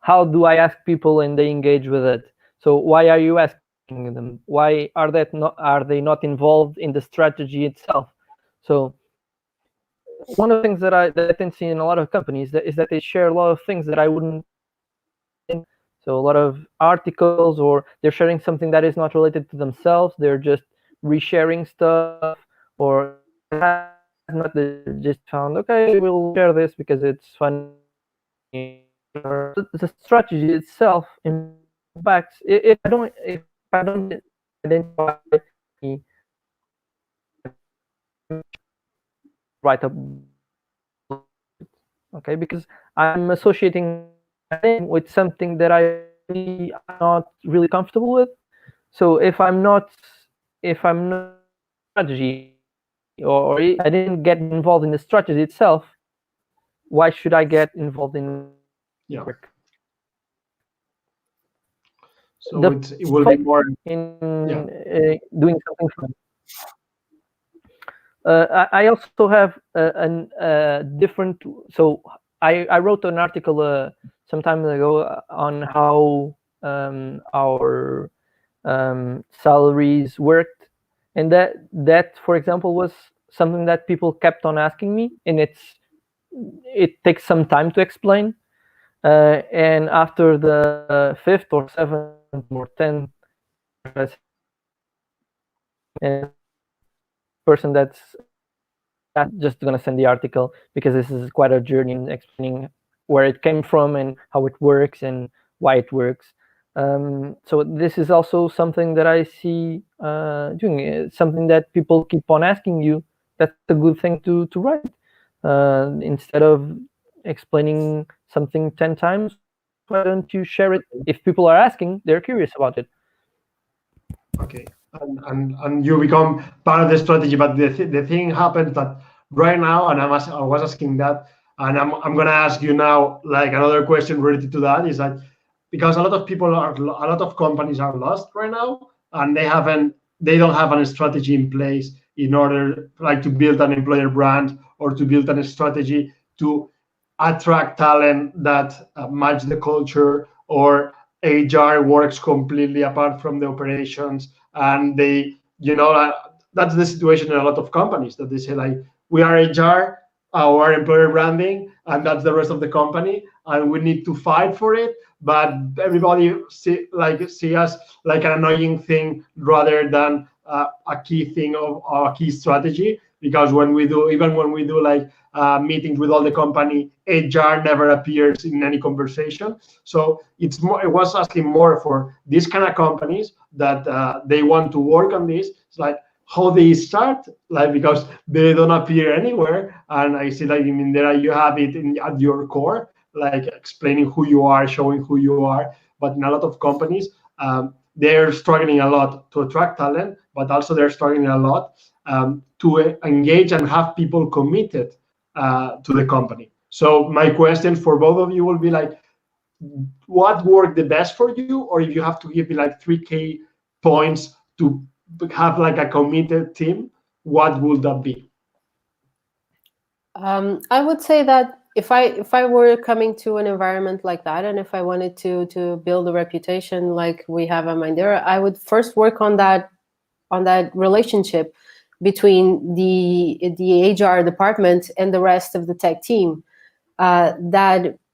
how do I ask people and they engage with it? So why are you asking them? Why are they not involved in the strategy itself? So one of the things that I tend to see in a lot of companies is that they share a lot of things that I wouldn't. So a lot of articles, or they're sharing something that is not related to themselves. They're just resharing stuff, or not, they just found, okay, we'll share this because it's fun. The strategy itself impacts. If I don't identify, write up, okay, because I'm associating with something that I'm not really comfortable with. So if I'm not strategy, or I didn't get involved in the strategy itself, why should I get involved in work? So it will be more in doing something fun. I also have a different. So I wrote an article some time ago on how our salaries worked, and that for example was something that people kept on asking me, and it takes some time to explain. And after the 5th or 7th or 10th person that's just gonna send the article, because this is quite a journey in explaining where it came from and how it works and why it works. So this is also something that I see doing, something that people keep on asking you. That's a good thing to write, instead of explaining something 10 times. Why don't you share it? If people are asking, they're curious about it. Okay, and you become part of the strategy. But the thing happens that right now, and I was asking that, and I'm gonna ask you now, like, another question related to that, is that because a lot of companies are lost right now, and they don't have a strategy in place in order, like, to build an employer brand, or to build a strategy to attract talent that match the culture, or HR works completely apart from the operations, and they, that's the situation in a lot of companies, that they say, like, we are HR, our employer branding, and that's the rest of the company, and we need to fight for it. But everybody see us like an annoying thing rather than a key thing of our key strategy. Because when we do like meetings with all the company, HR never appears in any conversation. So it was asking more for these kind of companies that they want to work on this. It's like, how they start, like, because they don't appear anywhere. And I see, like, in Mindera, you have it at your core, like explaining who you are, showing who you are. But in a lot of companies, they're struggling a lot to attract talent, but also they're struggling a lot to engage and have people committed to the company. So my question for both of you will be like, what worked the best for you? Or if you have to give me like 3 key points to have like a committed team, what would that be? I would say that if I were coming to an environment like that, and if I wanted to build a reputation like we have at Mindera, I would first work on that relationship between the HR department and the rest of the tech team.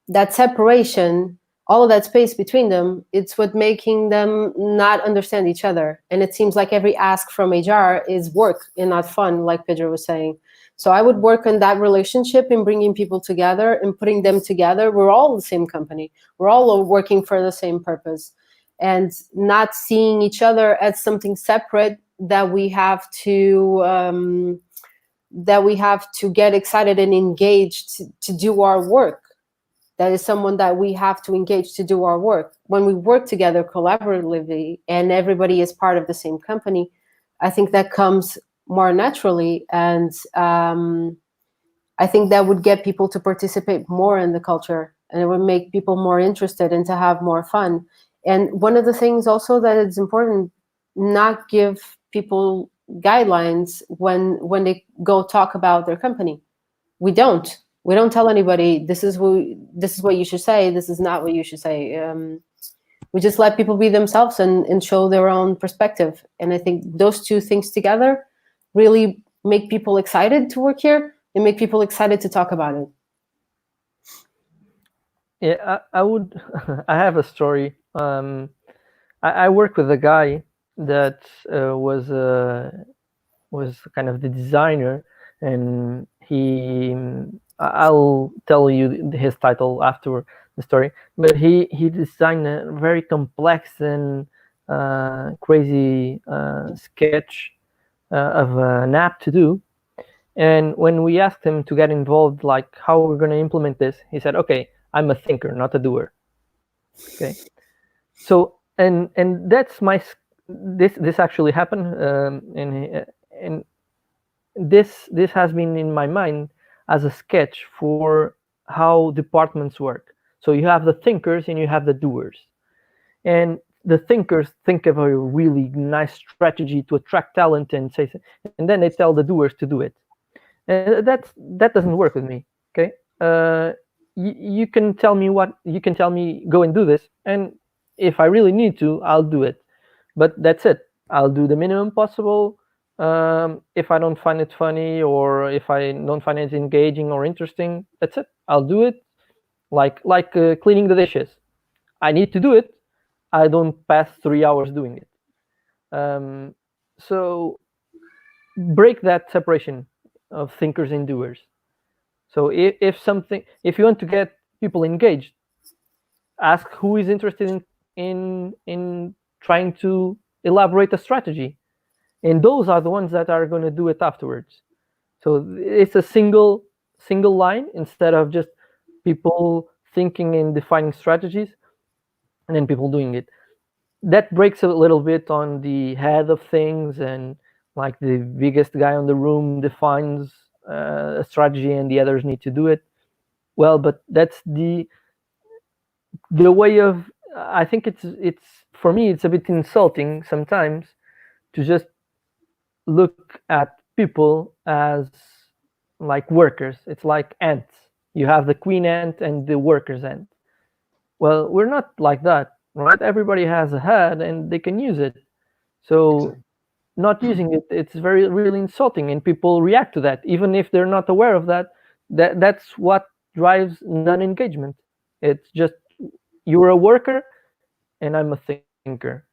That separation, all of that space between them, it's what making them not understand each other. And it seems like every ask from HR is work and not fun, like Pedro was saying. So I would work on that relationship and bringing people together and putting them together. We're all the same company. We're all working for the same purpose, and not seeing each other as something separate that we have to get excited and engaged to do our work. That is someone that we have to engage to do our work. When we work together collaboratively and everybody is part of the same company, I think that comes more naturally. And I think that would get people to participate more in the culture, and it would make people more interested and to have more fun. And one of the things also that is important, not give people guidelines when they go talk about their company. We don't tell anybody this is what you should say, this is not what you should say. We just let people be themselves and show their own perspective. And I think those two things together really make people excited to work here and make people excited to talk about it. Yeah, I would. I have a story. I work with a guy that was kind of the designer, and I'll tell you his title after the story. But he designed a very complex and crazy sketch of an app to do. And when we asked him to get involved, like how we're going to implement this, he said, "Okay, I'm a thinker, not a doer." Okay, so and that's this actually happened, and this has been in my mind as a sketch for how departments work. So you have the thinkers and you have the doers, and the thinkers think of a really nice strategy to attract talent and then they tell the doers to do it. And that doesn't work with me. Okay, you can tell me go and do this, and if I really need to, I'll do it. But that's it. I'll do the minimum possible. If I don't find it funny, or if I don't find it engaging or interesting, that's it. I'll do it. Like cleaning the dishes. I need to do it. I don't pass 3 hours doing it. So break that separation of thinkers and doers. So if you want to get people engaged, ask who is interested in trying to elaborate a strategy, and those are the ones that are going to do it afterwards. So it's a single line instead of just people thinking and defining strategies and then people doing it. That breaks a little bit on the head of things, and like the biggest guy on the room defines a strategy and the others need to do it. Well, but that's the way of, I think it's for me, it's a bit insulting sometimes to just look at people as like workers. It's like ants. You have the queen ant and the workers ant. Well, we're not like that, right? Everybody has a head and they can use it. So exactly. Not using it, it's really insulting, and people react to that, even if they're not aware of that. That's what drives non-engagement. It's just, you're a worker and I'm a thinker.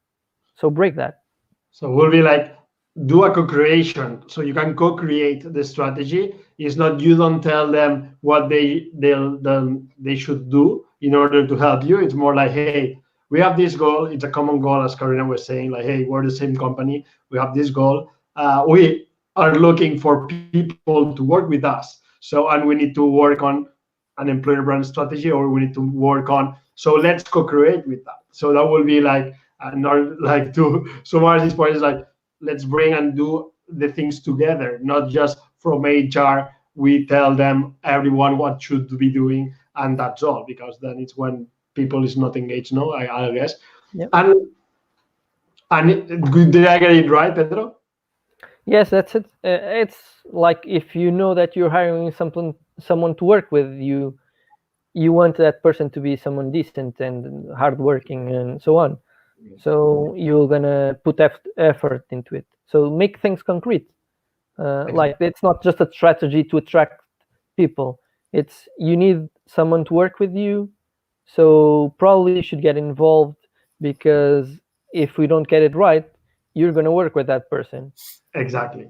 So break that. So we'll be like, do a co-creation, so you can co-create the strategy. It's not, you don't tell them what they should do in order to help you. It's more like, hey, we have this goal. It's a common goal, as Carolina was saying, like, hey, we're the same company. We have this goal. we are looking for people to work with us. So, and we need to work on an employer brand strategy, or we need to work on. So let's co-create with that. So that will be like, not like to summarize this point is like, let's bring and do the things together, not just from HR. We tell them everyone what should be doing, and that's all, because then it's when people is not engaged. No, I guess. Yep. And did I get it right, Pedro? Yes, that's it. It's like if you know that you're hiring someone to work with, you want that person to be someone decent and hardworking and so on. So you're gonna put effort into it. So make things concrete. Like it's not just a strategy to attract people. It's you need someone to work with you. So probably you should get involved, because if we don't get it right, you're gonna work with that person. Exactly.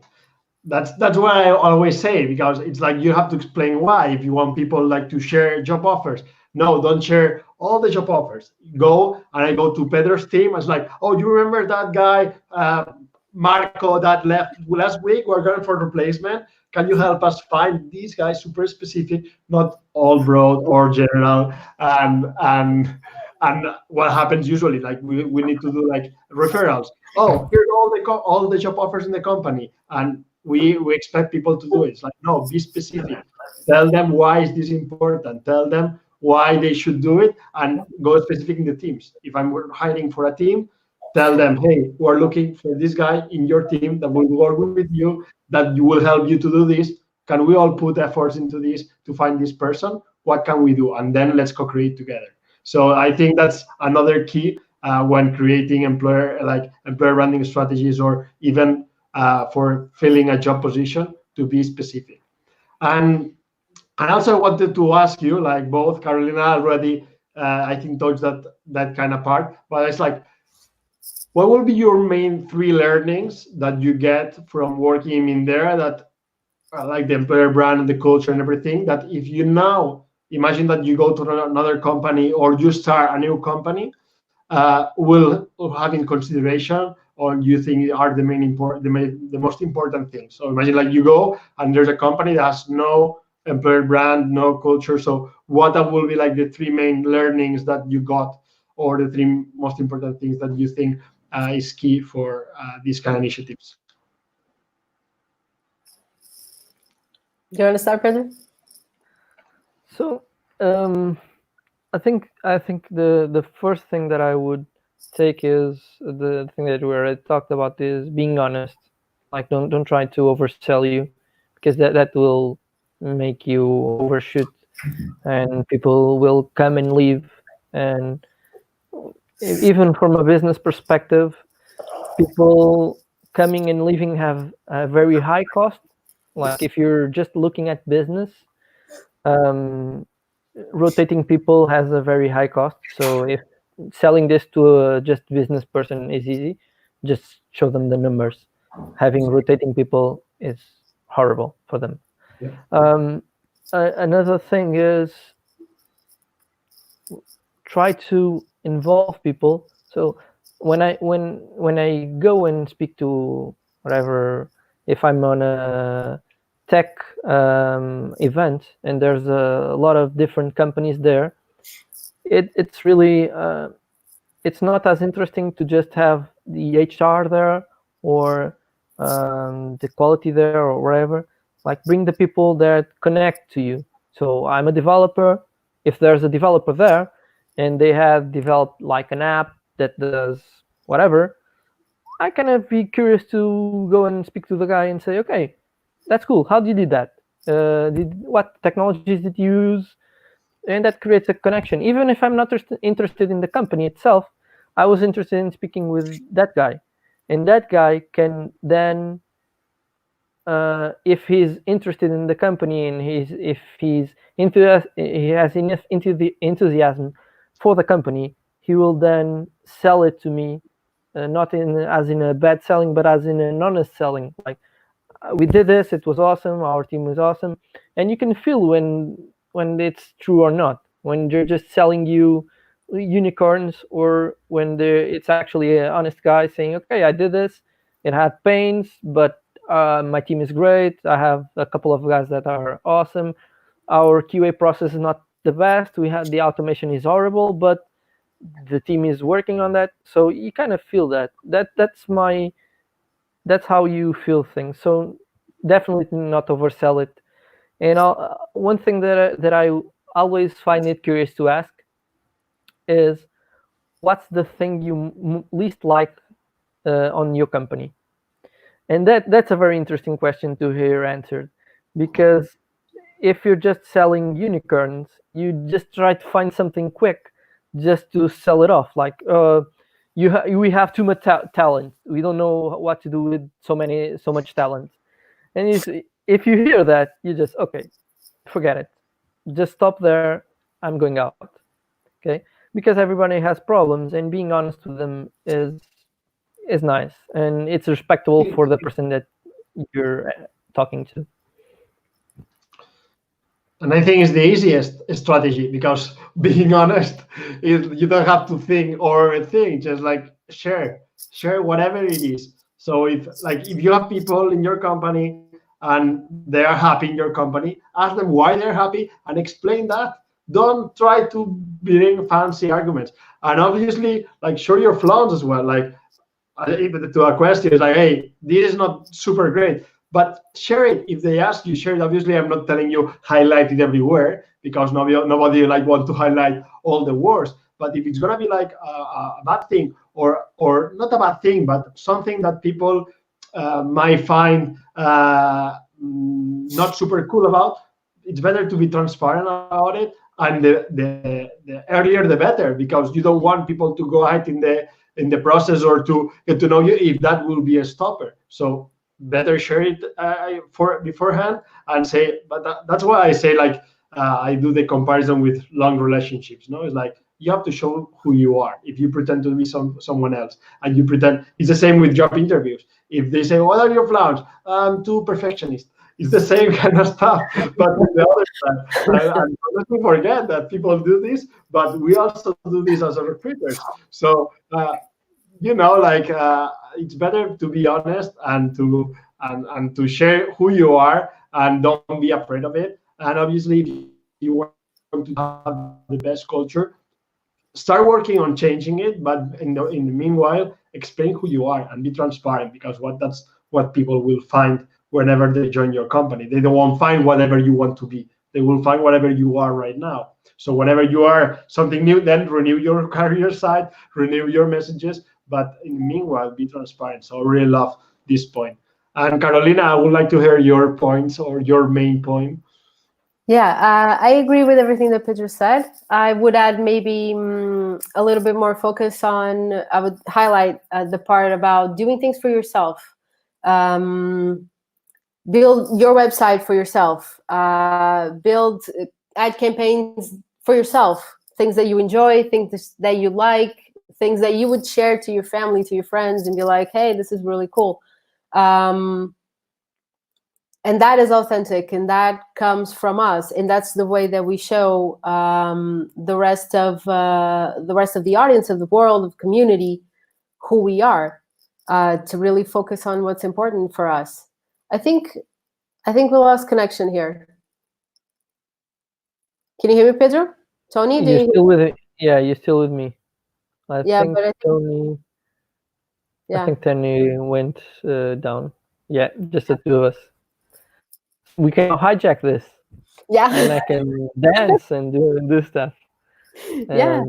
That's what I always say, because it's like you have to explain why. If you want people like to share job offers, no, don't share all the job offers. Go, and I go to Pedro's team. It's like, oh, you remember that guy, Marco, that left last week? We're going for replacement. Can you help us find these guys super specific, not all broad or general? And what happens usually, like we need to do like referrals. Oh, here's all the job offers in the company, and we expect people to do it. It's like, no, be specific. Tell them why is this important. Tell them why they should do it, and go specific in the teams. If I'm hiring for a team, tell them, hey, we're looking for this guy in your team that will work with you, that will help you to do this. Can we all put efforts into this to find this person? What can we do? And then let's co-create together. So I think that's another key when creating employer branding strategies, or even for filling a job position, to be specific. And also wanted to ask you, like both Carolina already, I think touched that kind of part, but it's like, what will be your main three learnings that you get from working in there, that like the employer brand and the culture and everything, that if you now imagine that you go to another company, or you start a new company, will have in consideration, or you think are the most important things? So imagine like you go and there's a company that has no employer brand, no culture. So what will be like the three main learnings that you got, or the three most important things that you think is key for these kind of initiatives? Do you want to start, Pedro? So I think the first thing that I would take is the thing that we already talked about, is being honest. Like don't try to oversell you, because that will make you overshoot, and people will come and leave. And even from a business perspective, people coming and leaving have a very high cost. Like if you're just looking at business, rotating people has a very high cost. So if selling this to a just business person is easy, just show them the numbers. Having rotating people is horrible for them. Yeah. Another thing is try to involve people. So when I go and speak to whatever, if I'm on a tech event and there's a lot of different companies there, it's really it's not as interesting to just have the HR there, or the quality there, or wherever. Like bring the people that connect to you. So I'm a developer. If there's a developer there and they have developed like an app that does whatever, I kind of be curious to go and speak to the guy and say, okay, that's cool. How did you do that? What technologies did you use? And that creates a connection. Even if I'm not interested in the company itself, I was interested in speaking with that guy. And that guy can then, if he's interested in the company and if he has enough enthusiasm for the company, he will then sell it to me, not as in a bad selling, but as in an honest selling. Like, we did this, it was awesome, our team was awesome. And you can feel when it's true or not, when they're just selling you unicorns, or when it's actually an honest guy saying, okay, I did this, it had pains, but my team is great. I have a couple of guys that are awesome. Our QA process is not the best. We had the automation is horrible, but the team is working on that. So you kind of feel that's how you feel things. So definitely not oversell it. And one thing that I always find it curious to ask is, what's the thing you least like on your company? And that's a very interesting question to hear answered, because if you're just selling unicorns, you just try to find something quick just to sell it off. Like, we have too much talent. We don't know what to do with so much talent. And if you hear that, you just, okay, forget it. Just stop there. I'm going out. Okay, because everybody has problems, and being honest with them is nice, and it's respectable for the person that you're talking to. And I think it's the easiest strategy, because being honest, you don't have to think or think, just like share whatever it is. So if you have people in your company and they are happy in your company, ask them why they're happy and explain that. Don't try to bring fancy arguments. And obviously, show your flaws as well. Even to a question, it's like, hey, this is not super great, but share it. If they ask you, share it. Obviously, I'm not telling you highlight it everywhere, because nobody want to highlight all the worst. But if it's gonna be a bad thing, or not a bad thing, but something that people might find not super cool about, it's better to be transparent about it. And the earlier the better, because you don't want people to go ahead in the process, or to get to know you, if that will be a stopper. So better share it beforehand and say. But that's why I say, I do the comparison with long relationships. It's like, you have to show who you are. If you pretend to be someone else, and you pretend, it's the same with job interviews. If they say, what are your flaws? I'm too perfectionist. It's the same kind of stuff, but with the other side. And let's not forget that people do this, but we also do this as a recruiters. So it's better to be honest, and to share who you are, and don't be afraid of it. And obviously, if you want to have the best culture, start working on changing it. But in the meanwhile, explain who you are and be transparent, because that's what people will find whenever they join your company. They won't find whatever you want to be. They will find whatever you are right now. So whenever you are something new, then renew your career site, renew your messages. But in the meanwhile, be transparent. So I really love this point. And Carolina, I would like to hear your points, or your main point. Yeah, I agree with everything that Pedro said. I would add maybe a little bit more focus on, I would highlight the part about doing things for yourself. Build your website for yourself. Build ad campaigns for yourself. Things that you enjoy, things that you like, things that you would share to your family, to your friends, and be like, hey, this is really cool. And that is authentic, and that comes from us, and that's the way that we show the rest of the audience, of the world, of community, who we are, to really focus on what's important for us. I think we lost connection here. Can you hear me, Pedro? Toni, you're still with it? Yeah, you're still with me. I think Toni. Yeah. I think Toni went down. Yeah, just the two of us. We can hijack this. Yeah. And I can dance and do stuff. And yeah.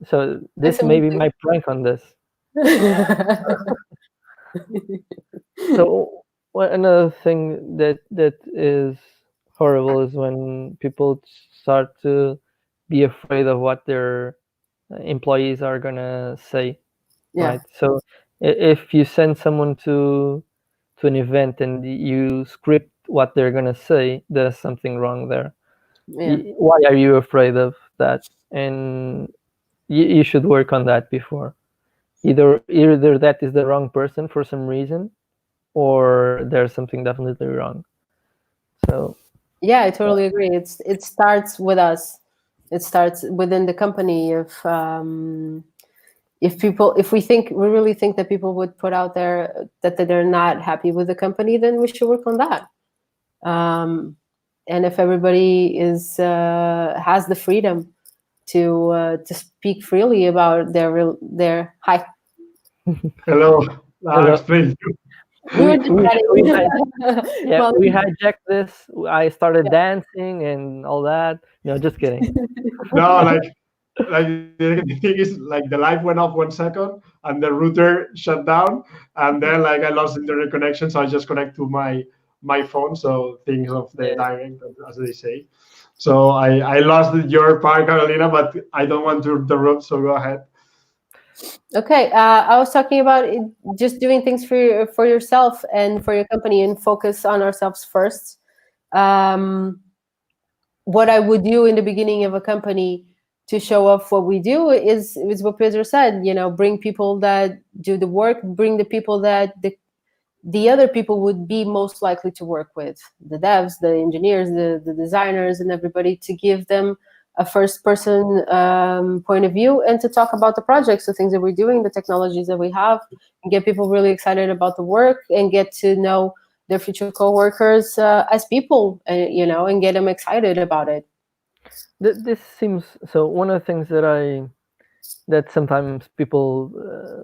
So this may be my prank on this. So another thing that is horrible is when people start to be afraid of what their employees are gonna say. Yeah. Right. So if you send someone to an event and you script what they're gonna say, there's something wrong there. Yeah. Why are you afraid of that? And you should work on that before. Either that is the wrong person for some reason, or there's something definitely wrong. So yeah, I totally agree. It starts with us. It starts within the company. If if we really think that people would put out there that they're not happy with the company, then we should work on that. And if everybody has the freedom to speak freely about their hi. Hello. Hello. Explain. We hijacked this. I started dancing and all that. No, just kidding. No, like the thing is, like the light went off 1 second and the router shut down, and then like I lost internet connection, so I just connect to my phone. So things of the direct, as they say. So I lost your part, Carolina, but I don't want to interrupt. So go ahead. Okay, I was talking about just doing things for yourself and for your company, and focus on ourselves first. What I would do in the beginning of a company to show off what we do is what Pedro said. Bring people that do the work, bring the people that the other people would be most likely to work with, the devs, the engineers, the designers, and everybody, to give them a first-person point of view, and to talk about the projects, the things that we're doing, the technologies that we have, and get people really excited about the work, and get to know their future co-workers as people, and get them excited about it. This seems so. One of the things that sometimes people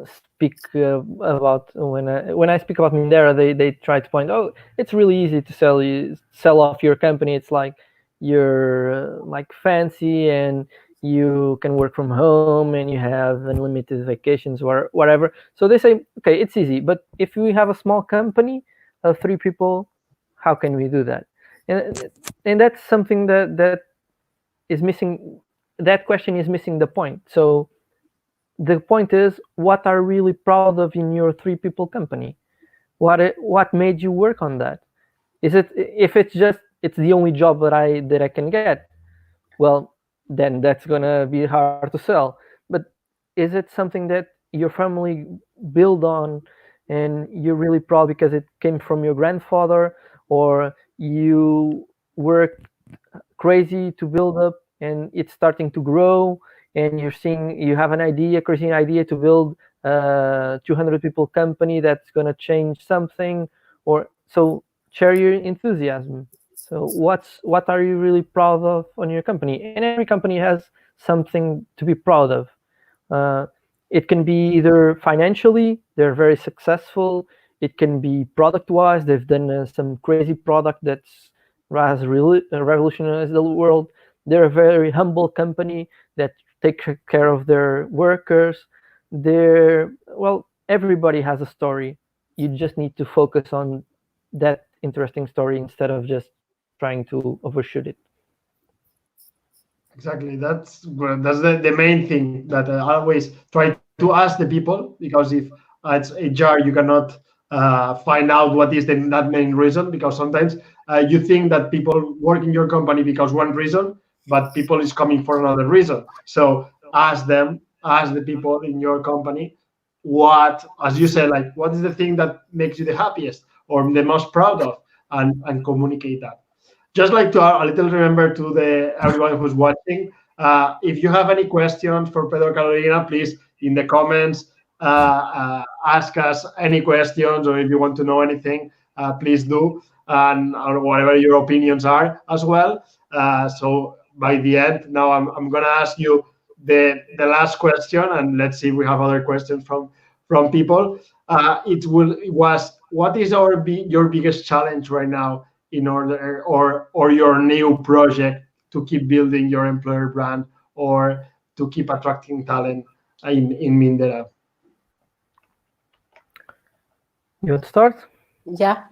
speak about when I speak about Mindera, they try to point, oh, it's really easy to sell off your company. It's like you're like fancy and you can work from home and you have unlimited vacations or whatever. So they say, okay, it's easy. But if we have a small company of 3 people, how can we do that? And that's something that is missing. That question is missing the point. So the point is, what are you really proud of in your 3 people company? What made you work on that? Is it, if it's the only job that I can get, well, then that's gonna be hard to sell. But is it something that your family build on and you're really proud because it came from your grandfather, or you worked crazy to build up and it's starting to grow, and you have an crazy idea to build a 200 people company that's going to change something, or so share your enthusiasm. So what are you really proud of on your company? And every company has something to be proud of. It can be either financially, they're very successful. It can be product-wise, they've done some crazy product that's has really revolutionized the world. They're a very humble company that take care of their workers. Everybody has a story. You just need to focus on that interesting story instead of just trying to overshoot it. Exactly. That's the main thing that I always try to ask the people, because if it's a jar, you cannot find out what is that main reason, because sometimes you think that people work in your company because one reason, but people is coming for another reason. So ask the people in your company, what, as you said, like what is the thing that makes you the happiest or the most proud of, and communicate that. Just like to a little remember to everyone who's watching, if you have any questions for Pedro Carolina, please in the comments ask us any questions, or if you want to know anything, please do, or whatever your opinions are as well. So by the end, now I'm gonna ask you the last question, and let's see if we have other questions from people. What is your biggest challenge right now in order, or your new project to keep building your employer brand, or to keep attracting talent in Mindera? You want to start? Yeah.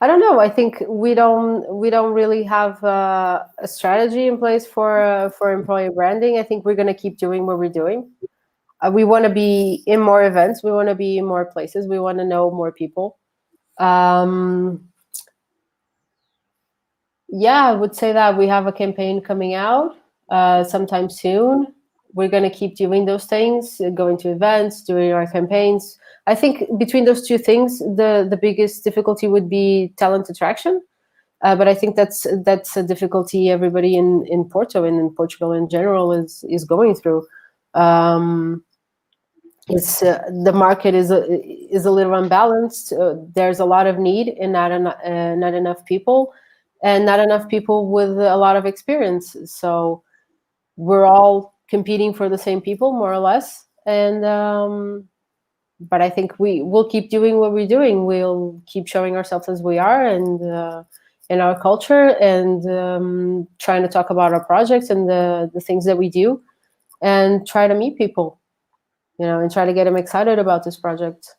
I don't know. I think we don't really have a strategy in place for employer branding. I think we're going to keep doing what we're doing. We want to be in more events. We want to be in more places. We want to know more people. Yeah, I would say that we have a campaign coming out sometime soon. We're going to keep doing those things, going to events, doing our campaigns. I think between those two things, the biggest difficulty would be talent attraction. But I think that's a difficulty everybody in Porto and in Portugal in general is going through. It's the market is a little unbalanced. There's a lot of need and not enough people, and not enough people with a lot of experience. So we're all competing for the same people, more or less. And but I think we'll keep doing what we're doing. We'll keep showing ourselves as we are, and in our culture, and trying to talk about our projects and the things that we do, and try to meet people, and try to get them excited about this project.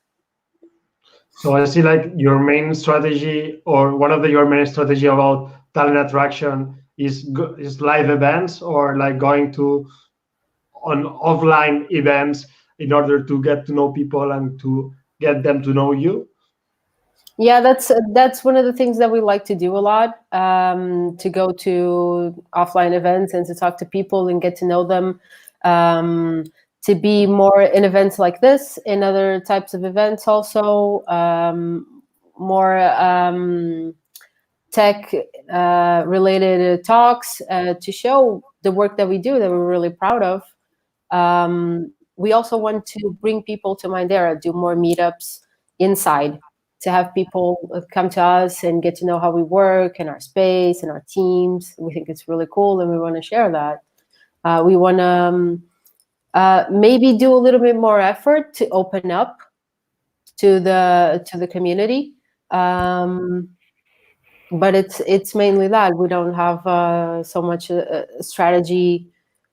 So I see like your main strategy, or one of your main strategy about talent attraction is live events, or like going to on offline events in order to get to know people and to get them to know you. Yeah, that's one of the things that we like to do a lot, to go to offline events and to talk to people and get to know them, to be more in events like this, in other types of events also, more tech related talks, to show the work that we do that we're really proud of. We also want to bring people to Mindera, do more meetups inside, to have people come to us and get to know how we work and our space and our teams. We think it's really cool, and we want to share that. We want to maybe do a little bit more effort to open up to the community, but it's mainly that we don't have so much strategy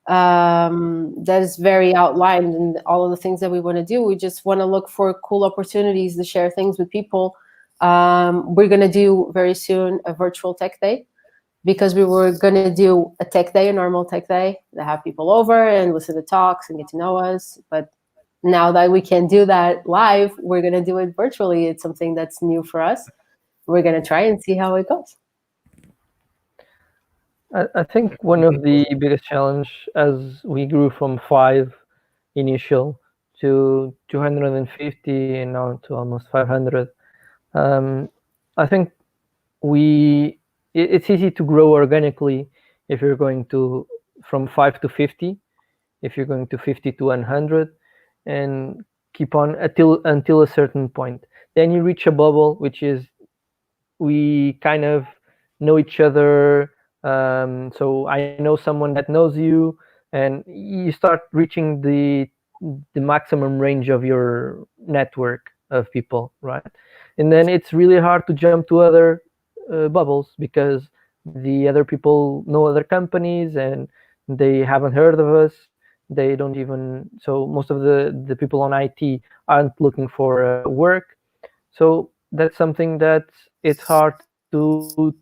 that is very outlined in all of the things that we want to do. We just want to look for cool opportunities to share things with people. We're going to do very soon a virtual tech day, because we were going to do a tech day, a normal tech day, to have people over and listen to talks and get to know us. But now that we can do that live, we're going to do it virtually. It's something that's new for us. We're going to try and see how it goes. I think one of the biggest challenge, as we grew from 5 initial to 250 and now to almost 500, I think it's easy to grow organically if you're going to from 5 to 50, if you're going to 50 to 100, and keep on until a certain point. Then you reach a bubble, which is we kind of know each other. So I know someone that knows you, and you start reaching the maximum range of your network of people, right? And then it's really hard to jump to other bubbles, because the other people know other companies and they haven't heard of us. They don't even, so most of the people on IT aren't looking for work. So that's something that it's hard to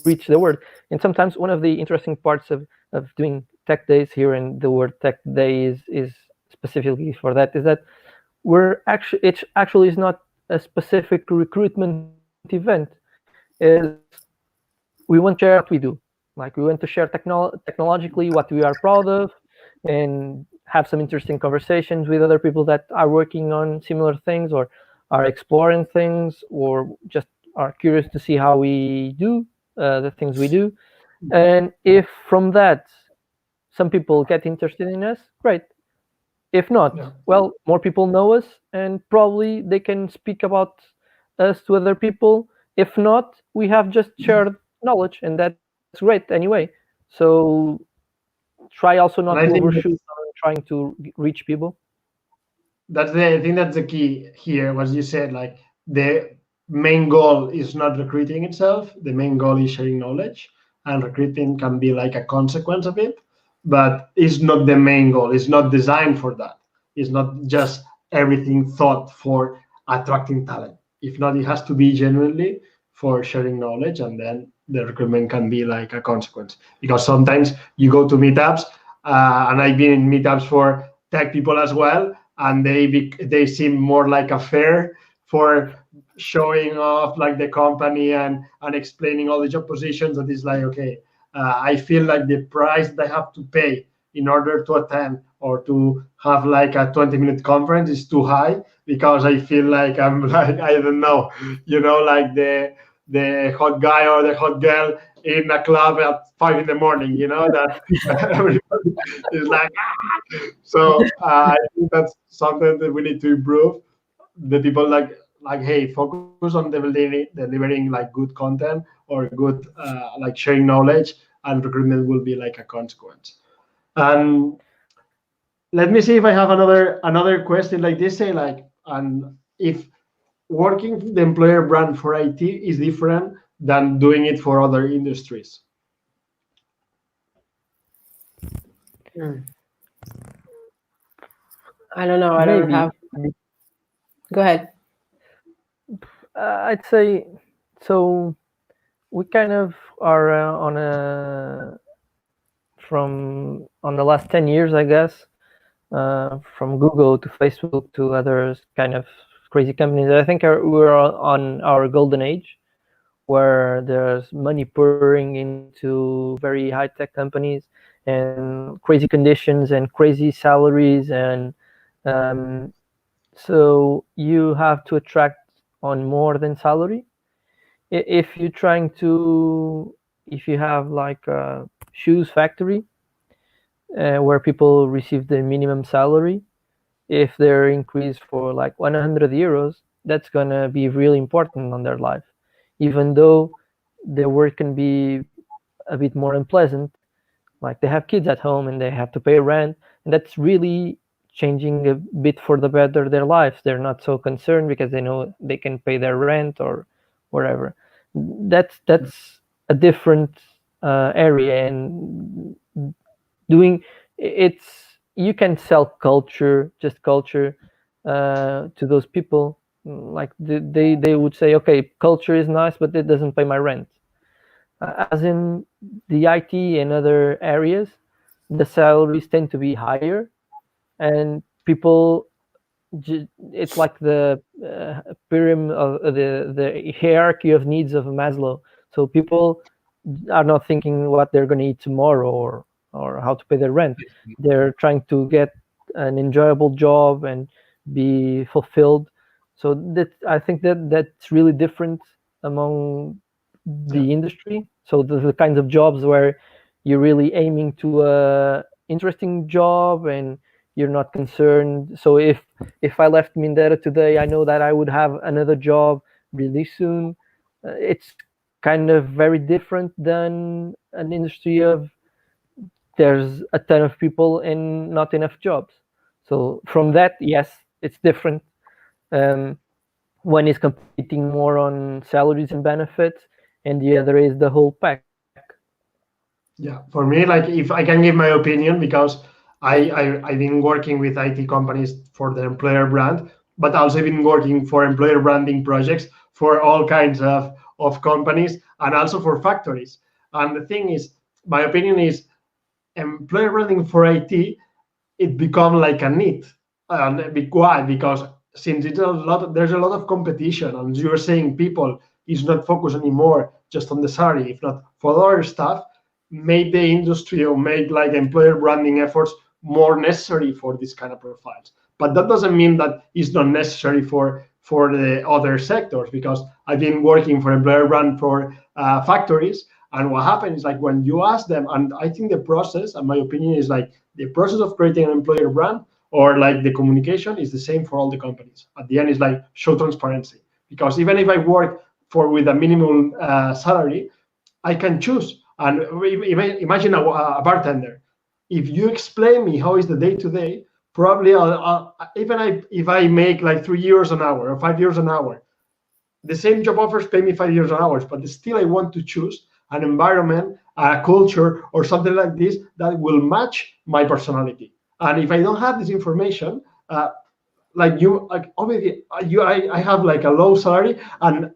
reach the word. And sometimes one of the interesting parts of doing tech days here, and the word tech day is specifically for that, is that it actually is not a specific recruitment event. Is we want to share what we do. Like, we want to share technologically what we are proud of, and have some interesting conversations with other people that are working on similar things, or are exploring things, or just are curious to see how we do the things we do. And if from that some people get interested in us, great. If not, well, more people know us, and probably they can speak about us to other people. If not, we have just shared knowledge, and that's great anyway. So try also not to overshoot on trying to reach people. I think that's the key here. What you said, like, the main goal is not recruiting itself. The main goal is sharing knowledge, and recruiting can be like a consequence of it, but it's not the main goal. It's not designed for that. It's not just everything thought for attracting talent. If not, it has to be genuinely for sharing knowledge, and then the recruitment can be like a consequence. Because sometimes you go to meetups, and I've been in meetups for tech people as well, and they seem more like a fair for showing off like the company and explaining all the job positions. That is like, okay, I feel like the price that I have to pay in order to attend or to have like a 20-minute conference is too high, because I feel like I'm like, I don't know, like the hot guy or the hot girl in a club at 5 in the morning, that everybody is like, ah! So I think that's something that we need to improve. The people like, hey, focus on delivering like good content or good like sharing knowledge, and recruitment will be like a consequence. And let me see if I have another question like this. Say like, and if working the employer brand for IT is different than doing it for other industries. I don't know. I don't Maybe. have. Go ahead. I'd say so. We kind of are on the last 10 years, I guess, from Google to Facebook to other kind of crazy companies. I think we're on our golden age, where there's money pouring into very high tech companies and crazy conditions and crazy salaries, and so you have to attract on more than salary. If you're trying to, if you have like a shoes factory where people receive the minimum salary, if they're increased for like 100 euros, that's gonna be really important on their life, even though their work can be a bit more unpleasant. Like they have kids at home and they have to pay rent, and that's really changing a bit for the better their lives. They're not so concerned because they know they can pay their rent or whatever. That's a different area, and doing it's, you can sell culture, just culture, to those people. Like they would say, okay, culture is nice, but it doesn't pay my rent. As in the IT and other areas, the salaries tend to be higher, and people, it's like the pyramid of the hierarchy of needs of Maslow. So people are not thinking what they're going to eat tomorrow or how to pay their rent. They're trying to get an enjoyable job and be fulfilled. So that, I think that's really different among the industry. So the kinds of jobs where you're really aiming to a interesting job and you're not concerned. So if I left Mindera today, I know that I would have another job really soon. It's kind of very different than an industry of there's a ton of people and not enough jobs. So from that, yes, it's different. One is competing more on salaries and benefits, and the other is the whole pack. Yeah, for me, like if I can give my opinion, because I've been working with IT companies for the employer brand, but also been working for employer branding projects for all kinds of companies and also for factories. And the thing is, my opinion is employer branding for IT, it become like a need. And why? Because since there's a lot of competition, and you're saying people is not focused anymore just on the salary, if not for other stuff, made the industry or made like employer branding efforts more necessary for this kind of profiles. But that doesn't mean that it's not necessary for the other sectors, because I've been working for employer brand for factories, and what happens is like when you ask them, and I think the process, and my opinion is like the process of creating an employer brand or like the communication is the same for all the companies. At the end, it's like show transparency, because even if I work for with a minimum salary, I can choose. And imagine a bartender. If you explain me how is the day to day, probably if I make like 3 euros an hour or 5 euros an hour, the same job offers pay me 5 euros an hour, but still I want to choose an environment, a culture, or something like this that will match my personality. And if I don't have this information, like you, like obviously I have like a low salary, and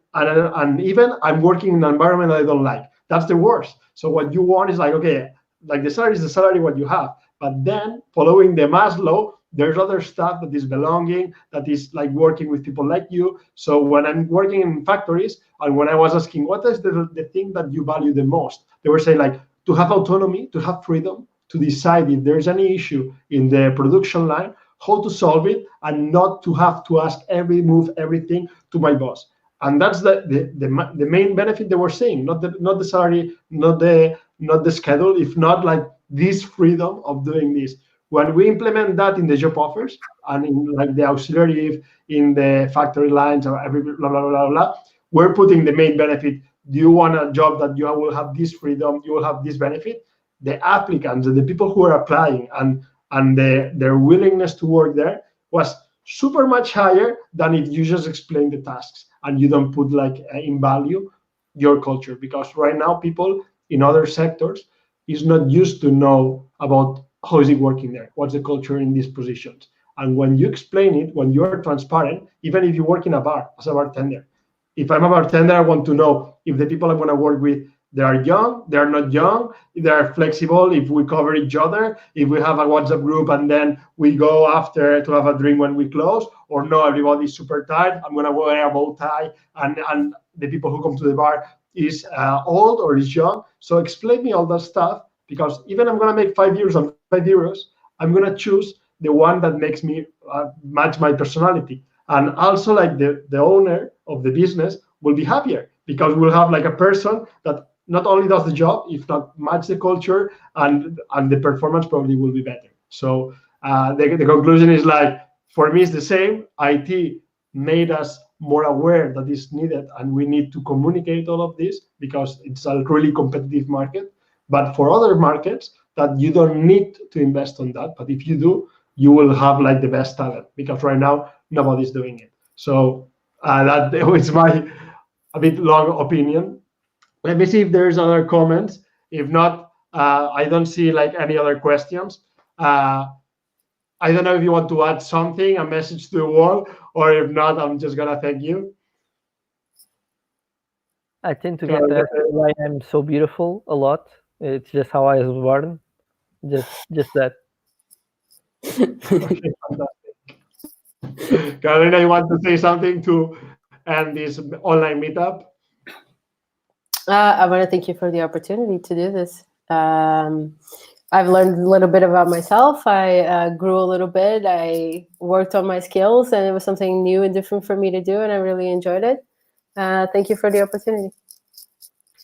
even I'm working in an environment that I don't like. That's the worst. So what you want is like, okay, like the salary is the salary what you have, but then following the Maslow, there's other stuff that is belonging, that is like working with people like you. So when I'm working in factories, and when I was asking what is the thing that you value the most, they were saying like to have autonomy, to have freedom, to decide if there's any issue in the production line, how to solve it, and not to have to ask every move, everything to my boss. And that's the main benefit they were seeing, not the salary, not the schedule, if not like this freedom of doing this. When we implement that in the job offers and in like the auxiliary, in the factory lines or every blah blah blah blah, we're putting the main benefit. Do you want a job that you will have this freedom, you will have this benefit? The applicants, the people who are applying, and their willingness to work there was super much higher than if you just explain the tasks and you don't put like in value your culture. Because right now people in other sectors is not used to know about how is it working there, what's the culture in these positions. And when you explain it, when you are transparent, even if you work in a bar as a bartender, if I'm a bartender, I want to know if the people I'm going to work with, they are young, they are not young, if they are flexible, if we cover each other, if we have a WhatsApp group and then we go after to have a drink when we close, or no, everybody's super tired, I'm going to wear a bow tie, and the people who come to the bar is old or is young. So explain me all that stuff, because even I'm going to make 5 euros on 5 euros, I'm going to choose the one that makes me match my personality. And also like the owner of the business will be happier, because we'll have like a person that not only does the job, if not match the culture, and the performance probably will be better. So the conclusion is like, for me, it's the same. IT made us more aware that it's needed, and we need to communicate all of this because it's a really competitive market. But for other markets that you don't need to invest on that, but if you do, you will have like the best talent, because right now nobody's doing it. So that is my a bit long opinion. Let me see if there's other comments. If not, I don't see like any other questions. I don't know if you want to add something, a message to the world, or if not, I'm just gonna thank you. I tend to get asked why I'm so beautiful a lot. It's just how I was born. Just that. Okay, Carolina, you want to say something to end this online meetup? I want to thank you for the opportunity to do this. I've learned a little bit about myself. I grew a little bit. I worked on my skills, and it was something new and different for me to do, and I really enjoyed it. Thank you for the opportunity.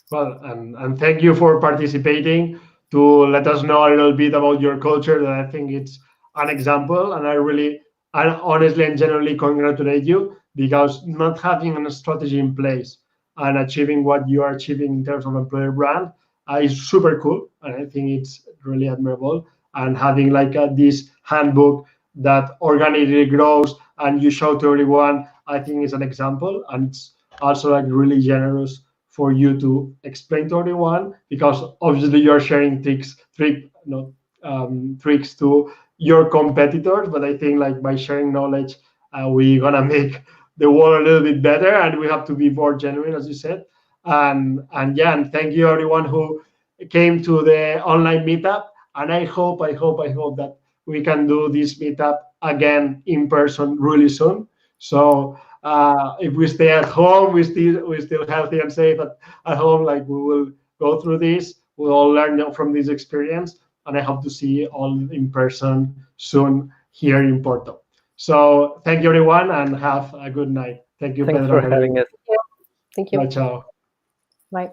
Well, and thank you for participating to let us know a little bit about your culture. That I think it's an example, and I honestly and genuinely congratulate you, because not having a strategy in place and achieving what you are achieving in terms of employer brand is super cool, and I think it's really admirable. And having like this handbook that organically grows and you show to everyone, I think is an example, and it's also like really generous for you to explain to everyone, because obviously you're sharing tricks to your competitors. But I think like by sharing knowledge, we're gonna make the world a little bit better, and we have to be more genuine, as you said. And thank you everyone who came to the online meetup. And I hope that we can do this meetup again in person really soon. So if we stay at home, we're still healthy and safe at home, like we will go through this, we'll all learn from this experience, and I hope to see you all in person soon here in Porto. So thank you everyone, and have a good night. Thank you, Thanks Pedro, for having us. Thank you. Ciao. Bye.